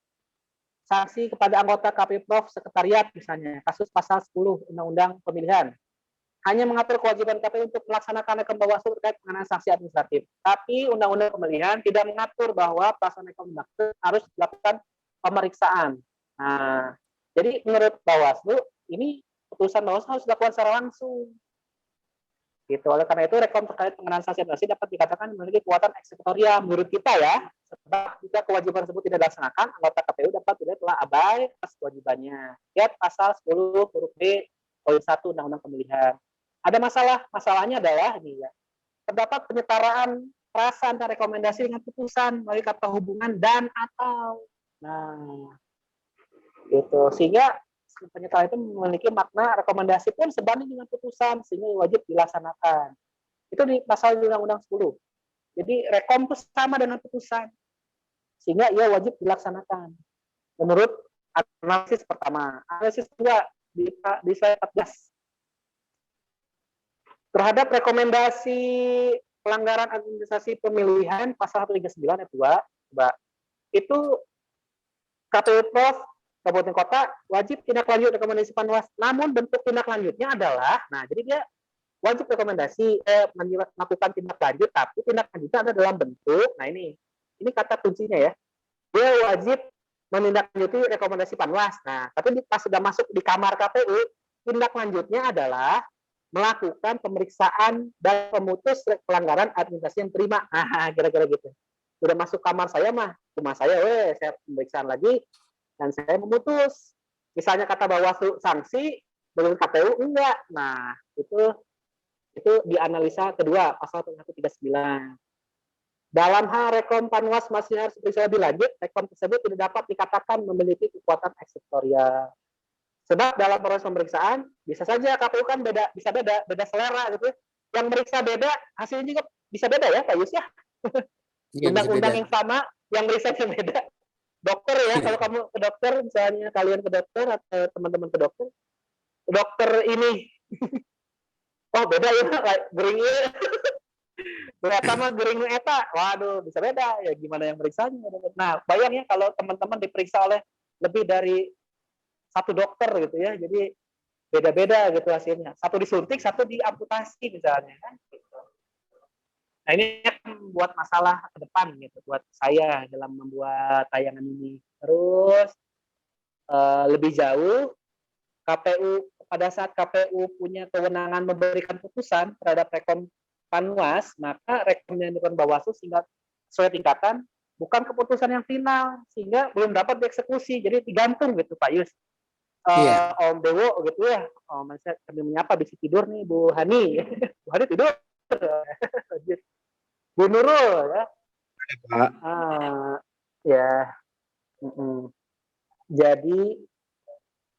sanksi kepada anggota KPU Prof Sekretariat misalnya, kasus pasal 10 Undang-Undang Pemilihan. Hanya mengatur kewajiban KPU untuk melaksanakan rekom Bawaslu terkait pengenaan sanksi administratif. Tapi Undang-Undang Pemilihan tidak mengatur bahwa pelaksanaan rekom harus dilakukan pemeriksaan. Nah, jadi menurut Bawaslu, ini putusan Bawaslu harus dilakukan secara langsung. Gitu. Oleh karena itu, rekom terkait pengenaan sanksi administratif dapat dikatakan memiliki kekuatan eksekutorial menurut kita ya. Sebab jika kewajiban tersebut tidak dilaksanakan, anggota KPU dapat tidak telah abai atas kewajibannya. Lihat pasal 10 huruf B poin 1 Undang-Undang Pemilihan. Ada masalahnya adalah ini ya. Terdapat penyetaraan perasaan dan rekomendasi dengan putusan melalui kata hubungan dan atau. Nah, gitu. Sehingga penyetaraan itu memiliki makna rekomendasi pun sebanding dengan putusan sehingga wajib dilaksanakan. Itu di pasal Undang-Undang 10. Jadi rekom itu sama dengan putusan. Sehingga ia wajib dilaksanakan. Menurut analisis pertama. Analisis kedua di slide 14. Terhadap rekomendasi pelanggaran administrasi pemilihan pasal 139 ayat 2, itu KPU Prof Kabupaten Kota wajib tindak lanjut rekomendasi Panwas. Namun bentuk tindak lanjutnya adalah, nah jadi dia wajib rekomendasi melakukan tindak lanjut, tapi tindak lanjutnya ada dalam bentuk, nah ini kata kuncinya ya, dia wajib menindaklanjuti rekomendasi Panwas. Nah, tapi pas sudah masuk di kamar KPU, tindak lanjutnya adalah melakukan pemeriksaan dan memutus pelanggaran administrasi yang terima. Nah, kira-kira gitu. Sudah masuk kamar saya mah, rumah saya, saya pemeriksaan lagi, dan saya memutus. Misalnya kata Bawaslu sanksi, menurut KPU enggak. Nah, itu di analisa kedua, pasal 139. Dalam hal rekom Panwas masih harus diperiksa lebih lanjut, rekom tersebut tidak dapat dikatakan memiliki kekuatan eksekutorial. Sebab dalam proses pemeriksaan bisa saja KPU kan bisa beda selera gitu. Yang meriksa beda, hasilnya juga bisa beda ya Pak Yus ya. Undang-undang yang sama, yang meriksa beda. Dokter ya, kalau kamu ke dokter, misalnya kalian ke dokter atau teman-teman ke dokter ini, oh beda ya, gering ya. Ternyata mah gering eta, waduh bisa beda ya gimana yang meriksanya. Nah, bayangnya kalau teman-teman diperiksa oleh lebih dari satu dokter gitu ya, jadi beda-beda gitu hasilnya. Satu disuntik, satu diamputasi misalnya kan. Nah ini buat masalah ke depan gitu buat saya dalam membuat tayangan ini. Terus lebih jauh, KPU pada saat KPU punya kewenangan memberikan putusan terhadap rekom Panwas, maka rekom yang dilakukan Bawaslu sehingga sesuai tingkatan bukan keputusan yang final sehingga belum dapat dieksekusi, jadi digantung gitu Pak Yus. Om Dewo gitu ya, saya sambil menyapa bisa tidur nih Bu Hani. Bu Hani tidur. Bu Nurul ya. Ya. Jadi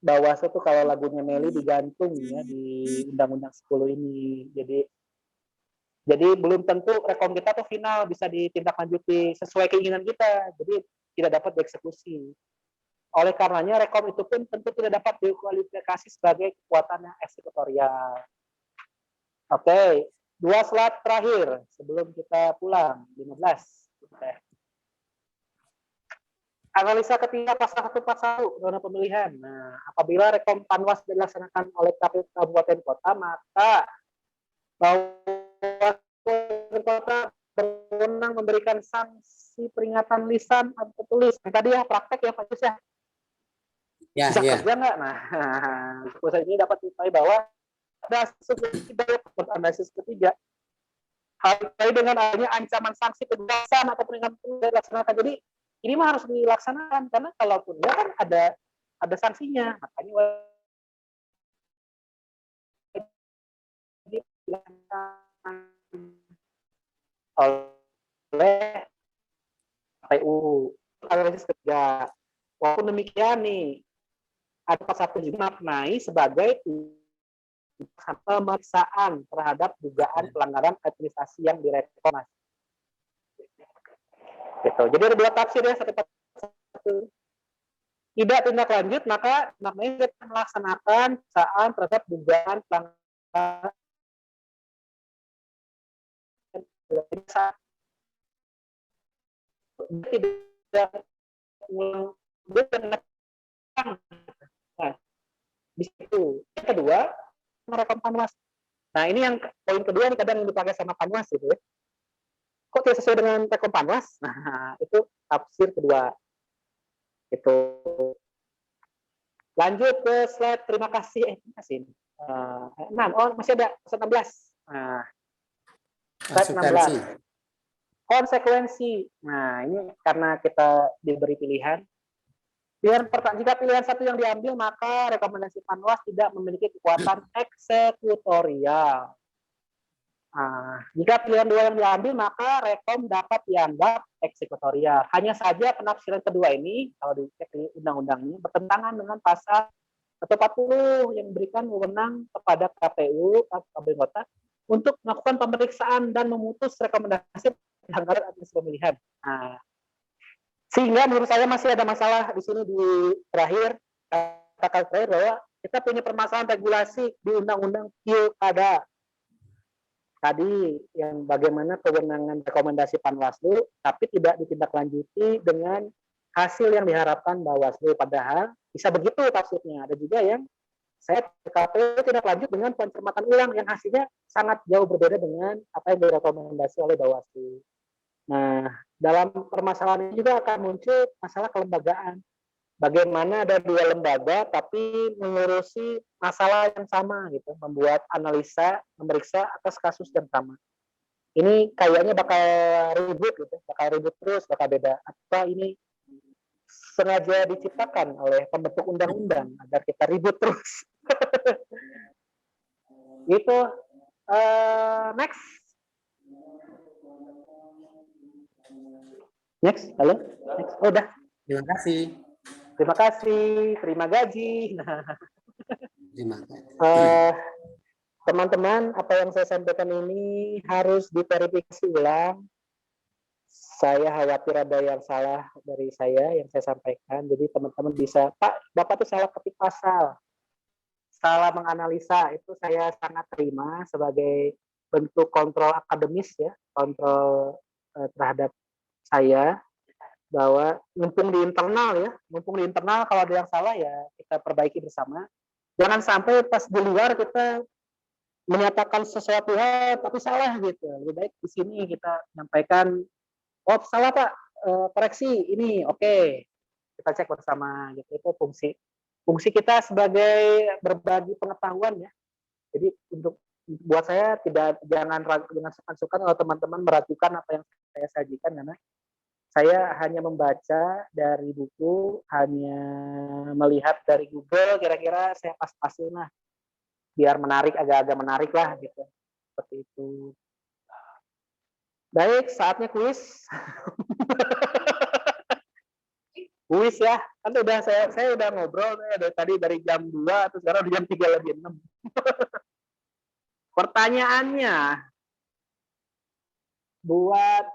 Bawaslu tuh kalau lagunya Meli digantung ya di Undang-Undang 10 ini. Jadi belum tentu rekom kita tuh final bisa ditindaklanjuti sesuai keinginan kita. Jadi tidak dapat dieksekusi. Oleh karenanya rekom itu pun tentu tidak dapat dikualifikasi sebagai kekuatan yang eksekutorial. Oke, 2 slide terakhir sebelum kita pulang, 15. Oke. Analisa ketiga pasal 1 pasal Undang-Undang Pemilihan. Nah, apabila rekom Panwas dilaksanakan oleh KPU Kabupaten Kota, maka Bawaslu Kota berwenang memberikan sanksi peringatan lisan atau tertulis. Yang tadi ya praktek ya Pak Yus ya. Ya, Bisa ya. kerja nggak? Nah, proses ini dapat diketahui bahwa ada analisis ketiga hal dengan adanya ancaman sanksi penyelesaian atau peringatan dilaksanakan. Jadi ini mah harus dilaksanakan karena kalaupun ya kan ada sanksinya, makanya oleh KPU analisis ketiga. Walaupun demikian nih ada pasal 7 maknai sebagai pemeriksaan terhadap dugaan pelanggaran administrasi yang direkomendasi. Gitu. Jadi ada 2 tafsir ya, satu tidak tindak lanjut maka maknanya kita melaksanakan pemeriksaan terhadap dugaan pelanggaran tidak ulang nah, di situ. Yang kedua, merekam Panwas. Nah, ini yang poin kedua nih kadang dipakai sama Panwas gitu ya. Kok tidak sesuai dengan rekom Panwas? Nah, itu tafsir kedua. Itu. Lanjut ke slide terima kasih. Terima kasih. 6. Masih ada 16. Nah, slide 16. Konsekuensi. Nah, ini karena kita diberi pilihan. Jika pilihan satu yang diambil, maka rekomendasi Panwas tidak memiliki kekuatan eksekutorial. Jika pilihan 2 yang diambil, maka rekom dapat dianggap eksekutorial. Hanya saja penafsiran kedua ini, kalau dicek di undang-undangnya, bertentangan dengan pasal 140 yang memberikan wewenang kepada KPU Kabupaten Kota untuk melakukan pemeriksaan dan memutus rekomendasi pelanggaran administrasi pemilihan. Sehingga menurut saya masih ada masalah di sini di terakhir, kata terakhir bahwa kita punya permasalahan regulasi di Undang-Undang Pilkada. Tadi yang bagaimana kewenangan rekomendasi Panwaslu, tapi tidak ditindaklanjuti dengan hasil yang diharapkan Bawaslu. Padahal bisa begitu tafsirnya. Ada juga yang saya KPU tidak lanjut dengan pencermatan ulang yang hasilnya sangat jauh berbeda dengan apa yang direkomendasi oleh Bawaslu. Nah, dalam permasalahan ini juga akan muncul masalah kelembagaan. Bagaimana ada 2 lembaga tapi mengurusi masalah yang sama gitu, membuat analisa, memeriksa atas kasus yang sama. Ini kayaknya bakal ribut gitu, bakal ribut terus, bakal beda. Apa ini sengaja diciptakan oleh pembentuk undang-undang agar kita ribut terus. Gitu. Next. Next, halo? Next. Oh, udah. Terima kasih. Terima kasih, terima gaji. Nah, Terima kasih. teman-teman, apa yang saya sampaikan ini harus diverifikasi ulang. Saya khawatir ada yang salah dari saya yang saya sampaikan. Jadi teman-teman bisa, Pak, Bapak tuh salah ketik pasal, salah menganalisa. Itu saya sangat terima sebagai bentuk kontrol akademis ya, kontrol terhadap saya, bahwa mumpung di internal kalau ada yang salah ya kita perbaiki bersama. Jangan sampai pas di luar kita menyatakan sesuatu hal tapi salah gitu. Lebih baik di sini kita menyampaikan, oh salah Pak, koreksi ini, oke. Kita cek bersama gitu. Itu fungsi kita sebagai berbagi pengetahuan ya. Jadi buat saya jangan sungkan-sungkan kalau teman-teman meragukan apa yang saya sajikan, karena saya hanya membaca dari buku, hanya melihat dari Google, kira-kira saya pas-pasin lah, biar menarik, agak-agak menarik lah gitu. Seperti itu. Baik, saatnya kuis. Kuis ya, Kan udah saya udah ngobrol dari tadi dari jam 2 terus sekarang udah jam 3:06. Pertanyaannya buat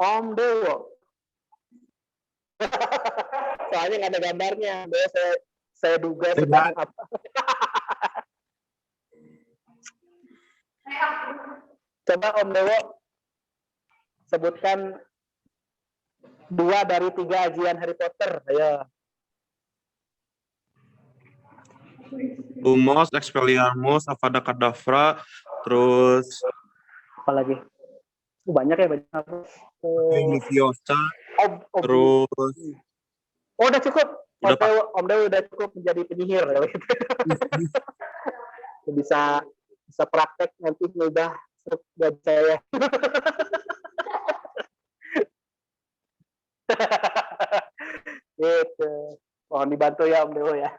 Om Dewo. Soalnya nggak ada gambarnya. Saya duga sedang apa. Coba Om Dewo sebutkan 2 dari 3 ajian Harry Potter. Ayo. Lumos, Expelliarmus, Avada Kedavra, terus Apalagi? Banyak ya, banyak. Leviosa, Om terus Oh, udah cukup. Udah, Pak. Om Dewo udah cukup menjadi penyihir. bisa praktek nanti ngubah struk buat saya. Gitu. Mohon dibantu ya Om Dewo ya.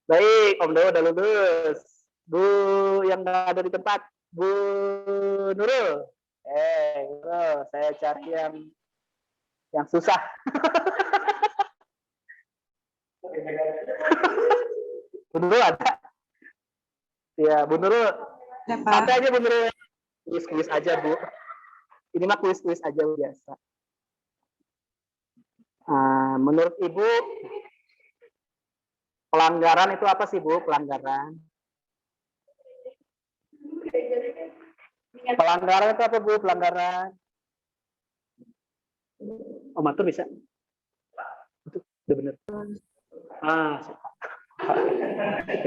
Baik, Om Dewo udah lulus. Bu yang nggak ada di tempat, Bu Nurul. Nurul, saya cari yang susah. Bu Nurul ada? Ya, Bu Nurul. Ya, Pak. Santai aja Bu Nurul. Kuis aja Bu. Ini mah kuis aja biasa. Menurut Ibu, pelanggaran itu apa sih Bu? Pelanggaran itu apa Bu? Pelanggaran. Oh, Matur bisa? Udah bener.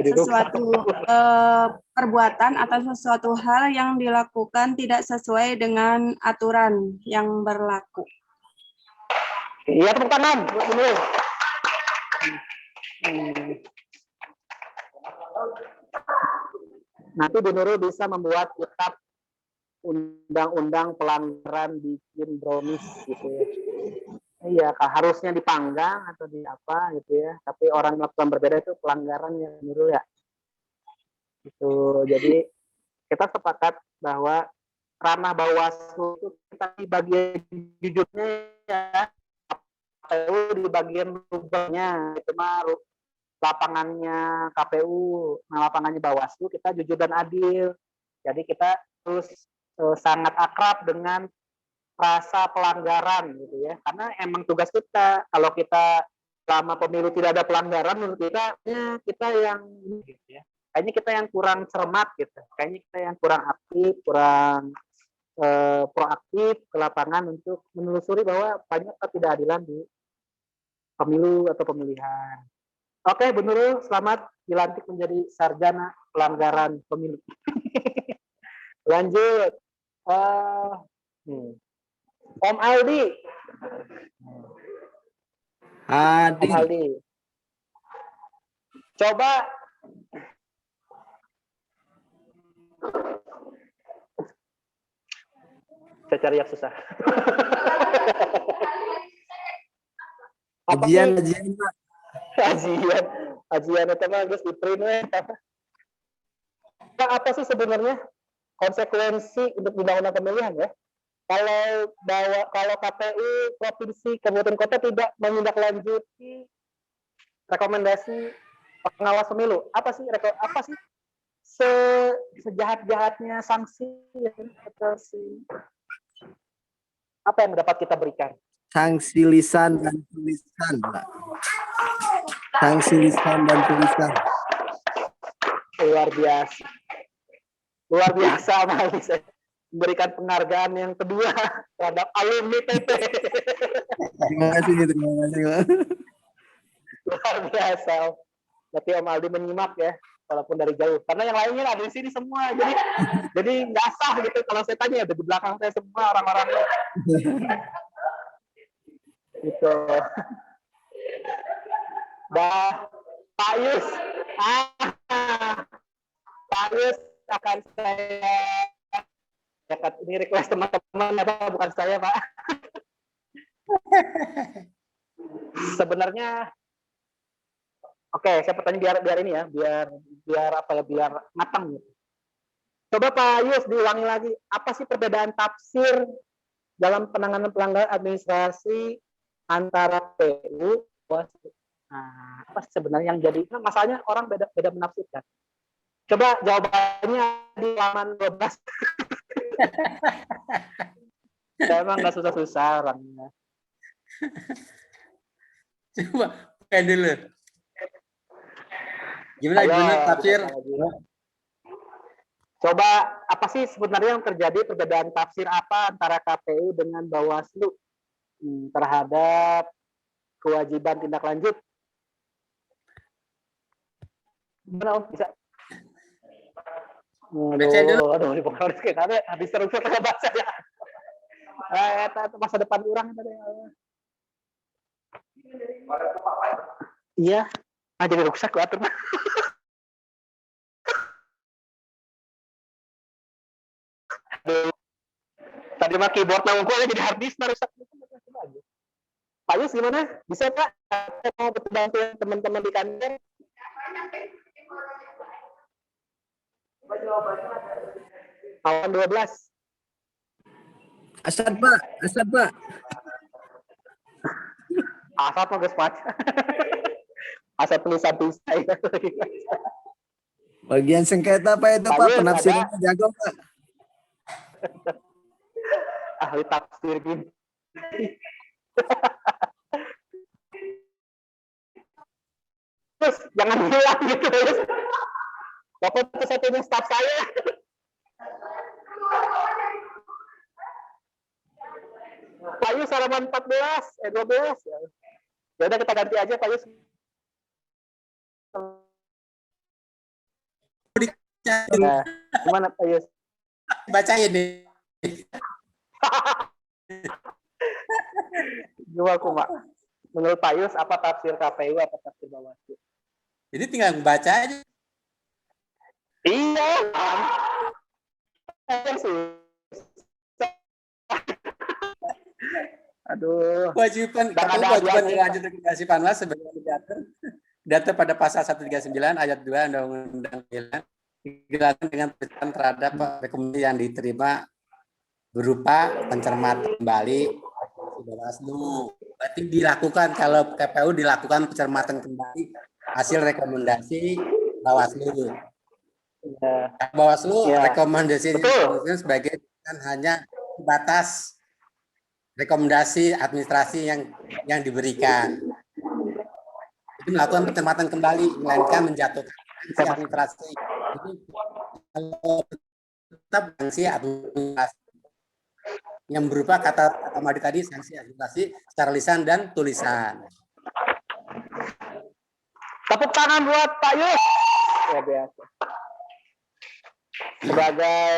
Sesuatu perbuatan atau sesuatu hal yang dilakukan tidak sesuai dengan aturan yang berlaku. Iya, tepuk tangan. Bener. Nanti Bu Nurul bisa membuat kitab undang-undang pelanggaran bikin brownies gitu ya. Iya, harusnya dipanggang atau di apa gitu ya. Tapi orang melakukan berbeda itu pelanggaran ya Bu Nurul ya. Gitu. Jadi kita sepakat bahwa ranah Bawaslu itu kita di bagian jujurnya ya. KPU di bagian lubangnya itu mah lapangannya KPU, lapangannya Bawaslu kita jujur dan adil. Jadi kita terus sangat akrab dengan rasa pelanggaran gitu ya. Karena emang tugas kita kalau kita selama pemilu tidak ada pelanggaran menurut kita yang gitu ya. Kayaknya kita yang kurang cermat gitu. Kayaknya kita yang kurang aktif, kurang proaktif ke lapangan untuk menelusuri bahwa banyak ketidakadilan di pemilu atau pemilihan. Oke, Bu Nurul, selamat dilantik menjadi sarjana pelanggaran pemilu. Lanjut. Om Aldi. Om Aldi. Coba saya cari yang susah. Ajian itu mah harus di print we. Apa sih sebenarnya konsekuensi untuk undang-undang pemilihan ya? Kalau KPU provinsi kabupaten kota tidak menindaklanjuti rekomendasi pengawas pemilu, apa sih sejahat-jahatnya sanksi atau apa yang dapat kita berikan? Sanksi lisan dan tulisan, Pak. Sanksi lisan dan tulisan. Luar biasa Mas. Memberikan penghargaan yang kedua terhadap alumni PP. Terima kasih Pak. Luar biasa. Berarti Om Aldi menyimak ya, walaupun dari jauh. Karena yang lainnya ada di sini semua. Jadi nggak sah gitu kalau saya tanya, ada di belakang saya semua orang-orangnya. Gitu. Pak Yus. Pak Yus akan saya ini request teman-teman apa bukan saya Pak. Sebenarnya oke, saya bertanya biar ini ya, biar matang gitu. Coba Pak Yus diulangi lagi, apa sih perbedaan tafsir dalam penanganan pelanggaran administrasi antara PU Bawaslu. Nah, apa sebenarnya yang jadi? Nah, masalahnya orang beda menafsirkan. Coba jawabannya di halaman 12. Emang nggak susah-susah orangnya. Coba buka dulu. Gimana Ayo, tafsir? dibaca lagi. Coba apa sih sebenarnya yang terjadi, perbedaan tafsir apa antara KPU dengan Bawaslu terhadap kewajiban tindak lanjut? Gimana Om? Bisa? Bacain dulu. Aduh, di pokoknya kita habis terus kita baca ya. Masa depan orang tadi. Iya, jadi rusak gua atur. Tadi mah keyboard nangku aja jadi hard disk rusak. Pak Yus gimana? Bisa Pak? Saya mau bantu teman-teman di kantor. Halaman 12. Asad Pak, Asad Pak. Asal mau gespat. Asal tulisan-tulisan. Bagian sengketa apa itu Pak? Pak Yus, Penafsirannya jago Pak. Ahli tafsir gini. Terus jangan hilang gitu. Bapak satu-satunya staf saya. Pak Yus halaman 14, 12. Ya udah kita ganti aja Pak Yus. Nah, gimana Pak Yus? Bacain nih. Gimana Pak? Menurut Pak Yus apa tafsir KPU, apa tafsir Bawaslu? Jadi tinggal baca aja. Iya. Aduh. Kewajiban lanjut rekomendasi Panwas sebagai data pada pasal 139 ayat 2 Undang-Undang 9 dilakukan dengan pemeriksaan terhadap rekomendasi yang diterima berupa pencermatan kembali Bawaslu. Berarti dilakukan, kalau KPU dilakukan pencermatan kembali hasil rekomendasi Bawaslu. Ya. Bawaslu Ya. rekomendasi sebagai hanya batas rekomendasi administrasi yang diberikan. Itu melakukan pencermatan kembali, melainkan menjatuhkan sanksi administrasi. Jadi tetap sanksi administrasi yang berupa kata Madi tadi, sanksi administrasi secara lisan dan tulisan. Tepuk tangan buat Pak Yus. Ya biasa. Sebagai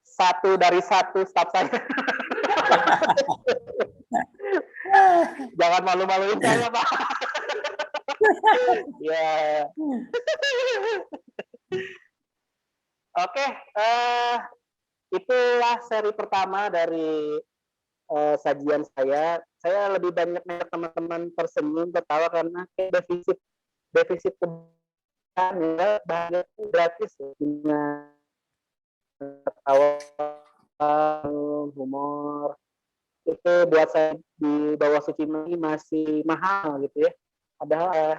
satu dari satu staf saya. Jangan malu-maluin saya Pak. Ya. Oke, itulah seri pertama dari sajian saya. Saya lebih banyak teman-teman tersenyum, tertawa karena defisit kebahagiaan ya, bahagia gratis punya tawa, humor itu buat saya di bawah suci ini masih mahal gitu ya. Padahal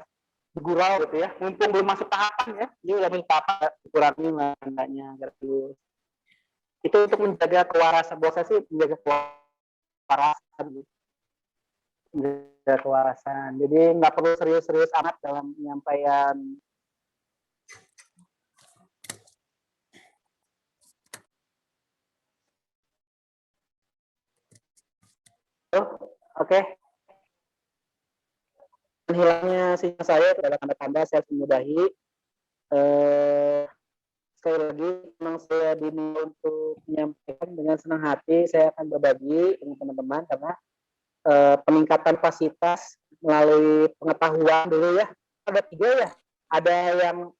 gurau gitu ya. Mumpung belum masuk tahapan ya, dia udah minta apa kurangi nggaknya gratis. Itu untuk menjaga kewarasan, buat saya sih menjaga kewarasan. Menjaga kewarasan. Jadi nggak perlu serius-serius amat dalam penyampaian. Oke. Hilangnya sinyal saya adalah tanda-tanda saya harus menyudahi. Sekali lagi, memang saya diminta untuk menyampaikan dengan senang hati. Saya akan berbagi dengan teman-teman karena peningkatan kapasitas melalui pengetahuan dulu ya. Ada 3 ya. Ada yang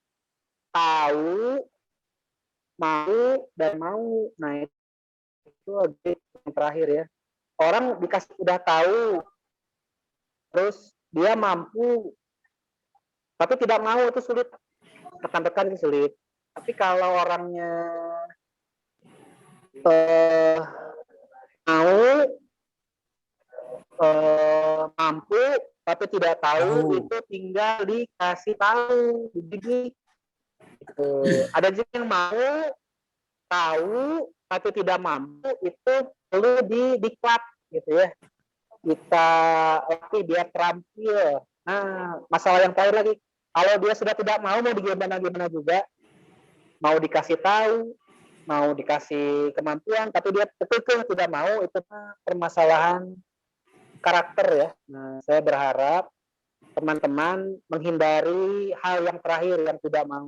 tahu, mau, dan mau. Nah itu yang terakhir ya. Orang dikasih udah tahu, terus dia mampu, tapi tidak mau, itu sulit. Rekan-rekan itu sulit. Tapi kalau orangnya mau, mampu tapi tidak tahu, Tahu. itu tinggal dikasih tahu, dididik. Gitu. Ada juga yang mau tahu tapi tidak mampu, itu perlu didiklat gitu ya. Kita latih dia terampil. Nah, masalah yang terakhir lagi, kalau dia sudah tidak mau gimana juga, mau dikasih tahu, mau dikasih kemampuan, tapi dia kekeh tidak mau, itu permasalahan karakter ya. Nah, saya berharap teman-teman menghindari hal yang terakhir yang tidak mau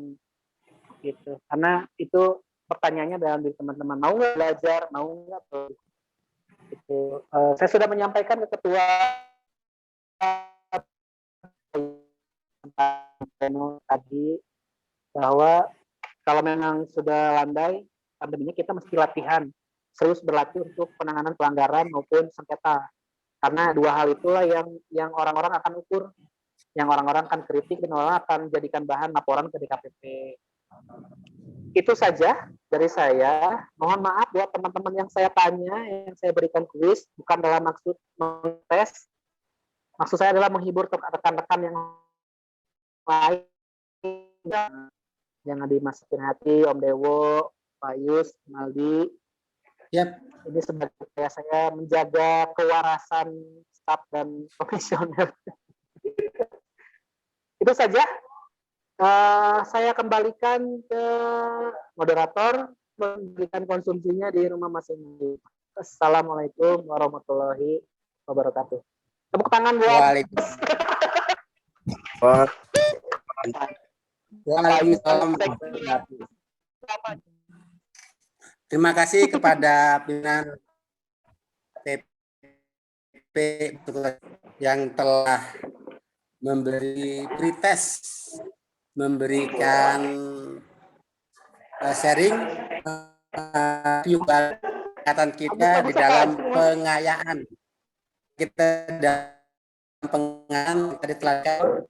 gitu, karena itu pertanyaannya dalam diri teman-teman, mau nggak belajar, mau nggak itu. Saya sudah menyampaikan ke ketua tadi bahwa kalau memang sudah landai pandeminya, kita mesti latihan, serius berlatih untuk penanganan pelanggaran maupun sengketa, karena dua hal itulah yang orang-orang akan ukur, yang orang-orang akan kritik, dan orang akan jadikan bahan laporan ke DKPP. Itu saja dari saya. Mohon maaf buat teman-teman yang saya tanya, yang saya berikan kuis, bukan dalam maksud mengetes. Maksud saya adalah menghibur rekan-rekan yang lain. Jangan dimasukin hati, Om Dewo, Pak Yus, Maldi. Yap. Ini sebagai saya menjaga kewarasan staf dan komisioner. Itu saja. Saya kembalikan ke moderator, memberikan konsumsinya di rumah masing-masing. Assalamualaikum warahmatullahi wabarakatuh. Tepuk tangan buat Waalaikumsalam. Terima kasih kepada pimpinan PP yang telah memberi pretest, memberikan sharing kegiatan kita di dalam pengayaan. Kita dalam pengayaan kita ditelankan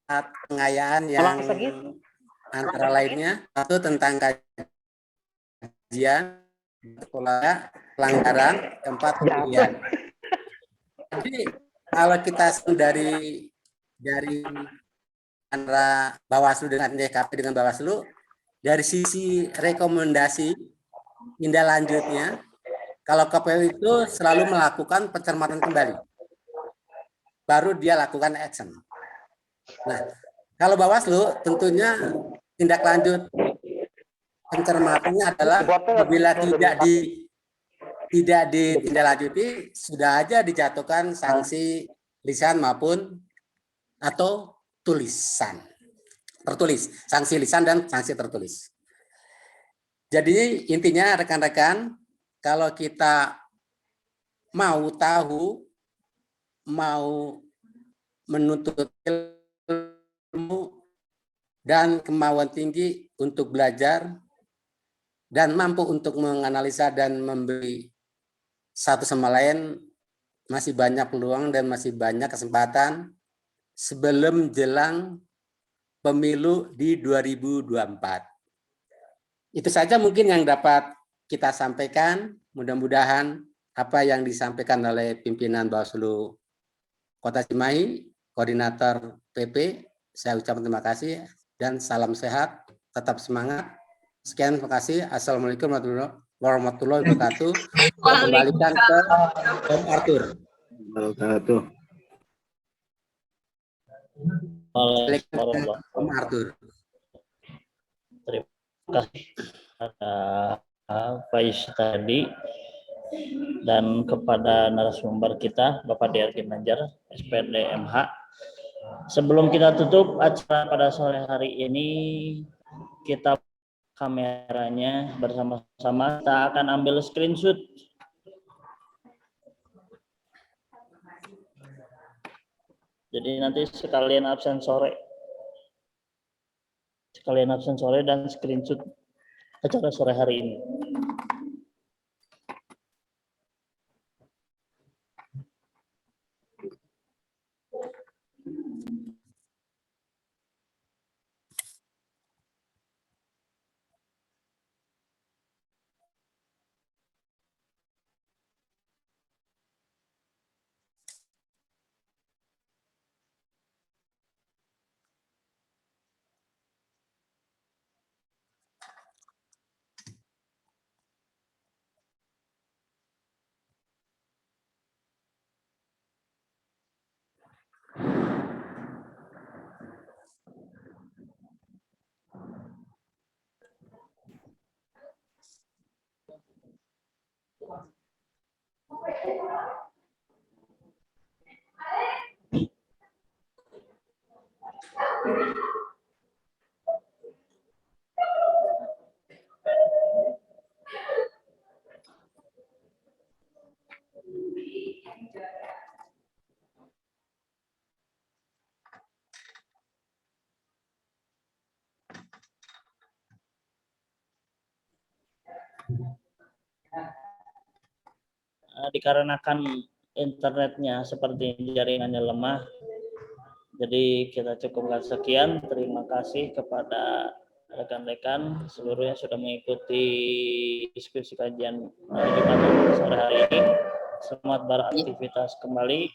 4 pengayaan yang antara lainnya, satu tentang kajian, pelanggaran, keempat pemilihan. Jadi kalau kita dari antara Bawaslu dengan DKP dengan Bawaslu, dari sisi rekomendasi tindak lanjutnya, kalau KPU itu selalu melakukan pencermatan kembali, baru dia lakukan action. Nah, kalau Bawaslu tentunya tindak lanjut pencermatannya adalah apabila tidak ditindaklanjuti, sudah aja dijatuhkan sanksi lisan maupun atau tertulis, sanksi lisan dan sanksi tertulis. Jadi intinya rekan-rekan, kalau kita mau tahu, mau menuntut ilmu dan kemauan tinggi untuk belajar dan mampu untuk menganalisa dan memberi satu sama lain, masih banyak peluang dan masih banyak kesempatan sebelum jelang pemilu di 2024. Itu saja mungkin yang dapat kita sampaikan. Mudah-mudahan apa yang disampaikan oleh pimpinan Bawaslu Kota Cimahi, Koordinator PP, saya ucapkan terima kasih dan salam sehat, tetap semangat. Sekian, terima kasih. Assalamualaikum warahmatullahi wabarakatuh. Kembalikan ke Om Arthur. Om Arthur. Terima kasih Faiz tadi, dan kepada narasumber kita Bapak DRG Ginanjar, SPD MH. Sebelum kita tutup acara pada sore hari ini, kita kameranya bersama-sama, kita akan ambil screenshot. Jadi nanti sekalian absen sore dan screenshot acara sore hari ini. Dikarenakan internetnya seperti jaringannya lemah, jadi kita cukupkan sekian. Terima kasih kepada rekan-rekan seluruhnya sudah mengikuti diskusi kajian Jumat sore hari ini. Selamat beraktivitas kembali.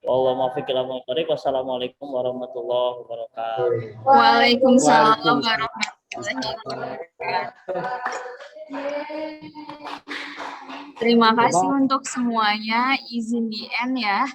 Wassalamualaikum warahmatullahi wabarakatuh. Waalaikumsalam warahmatullahi wabarakatuh. Terima kasih untuk semuanya. Izin di end ya.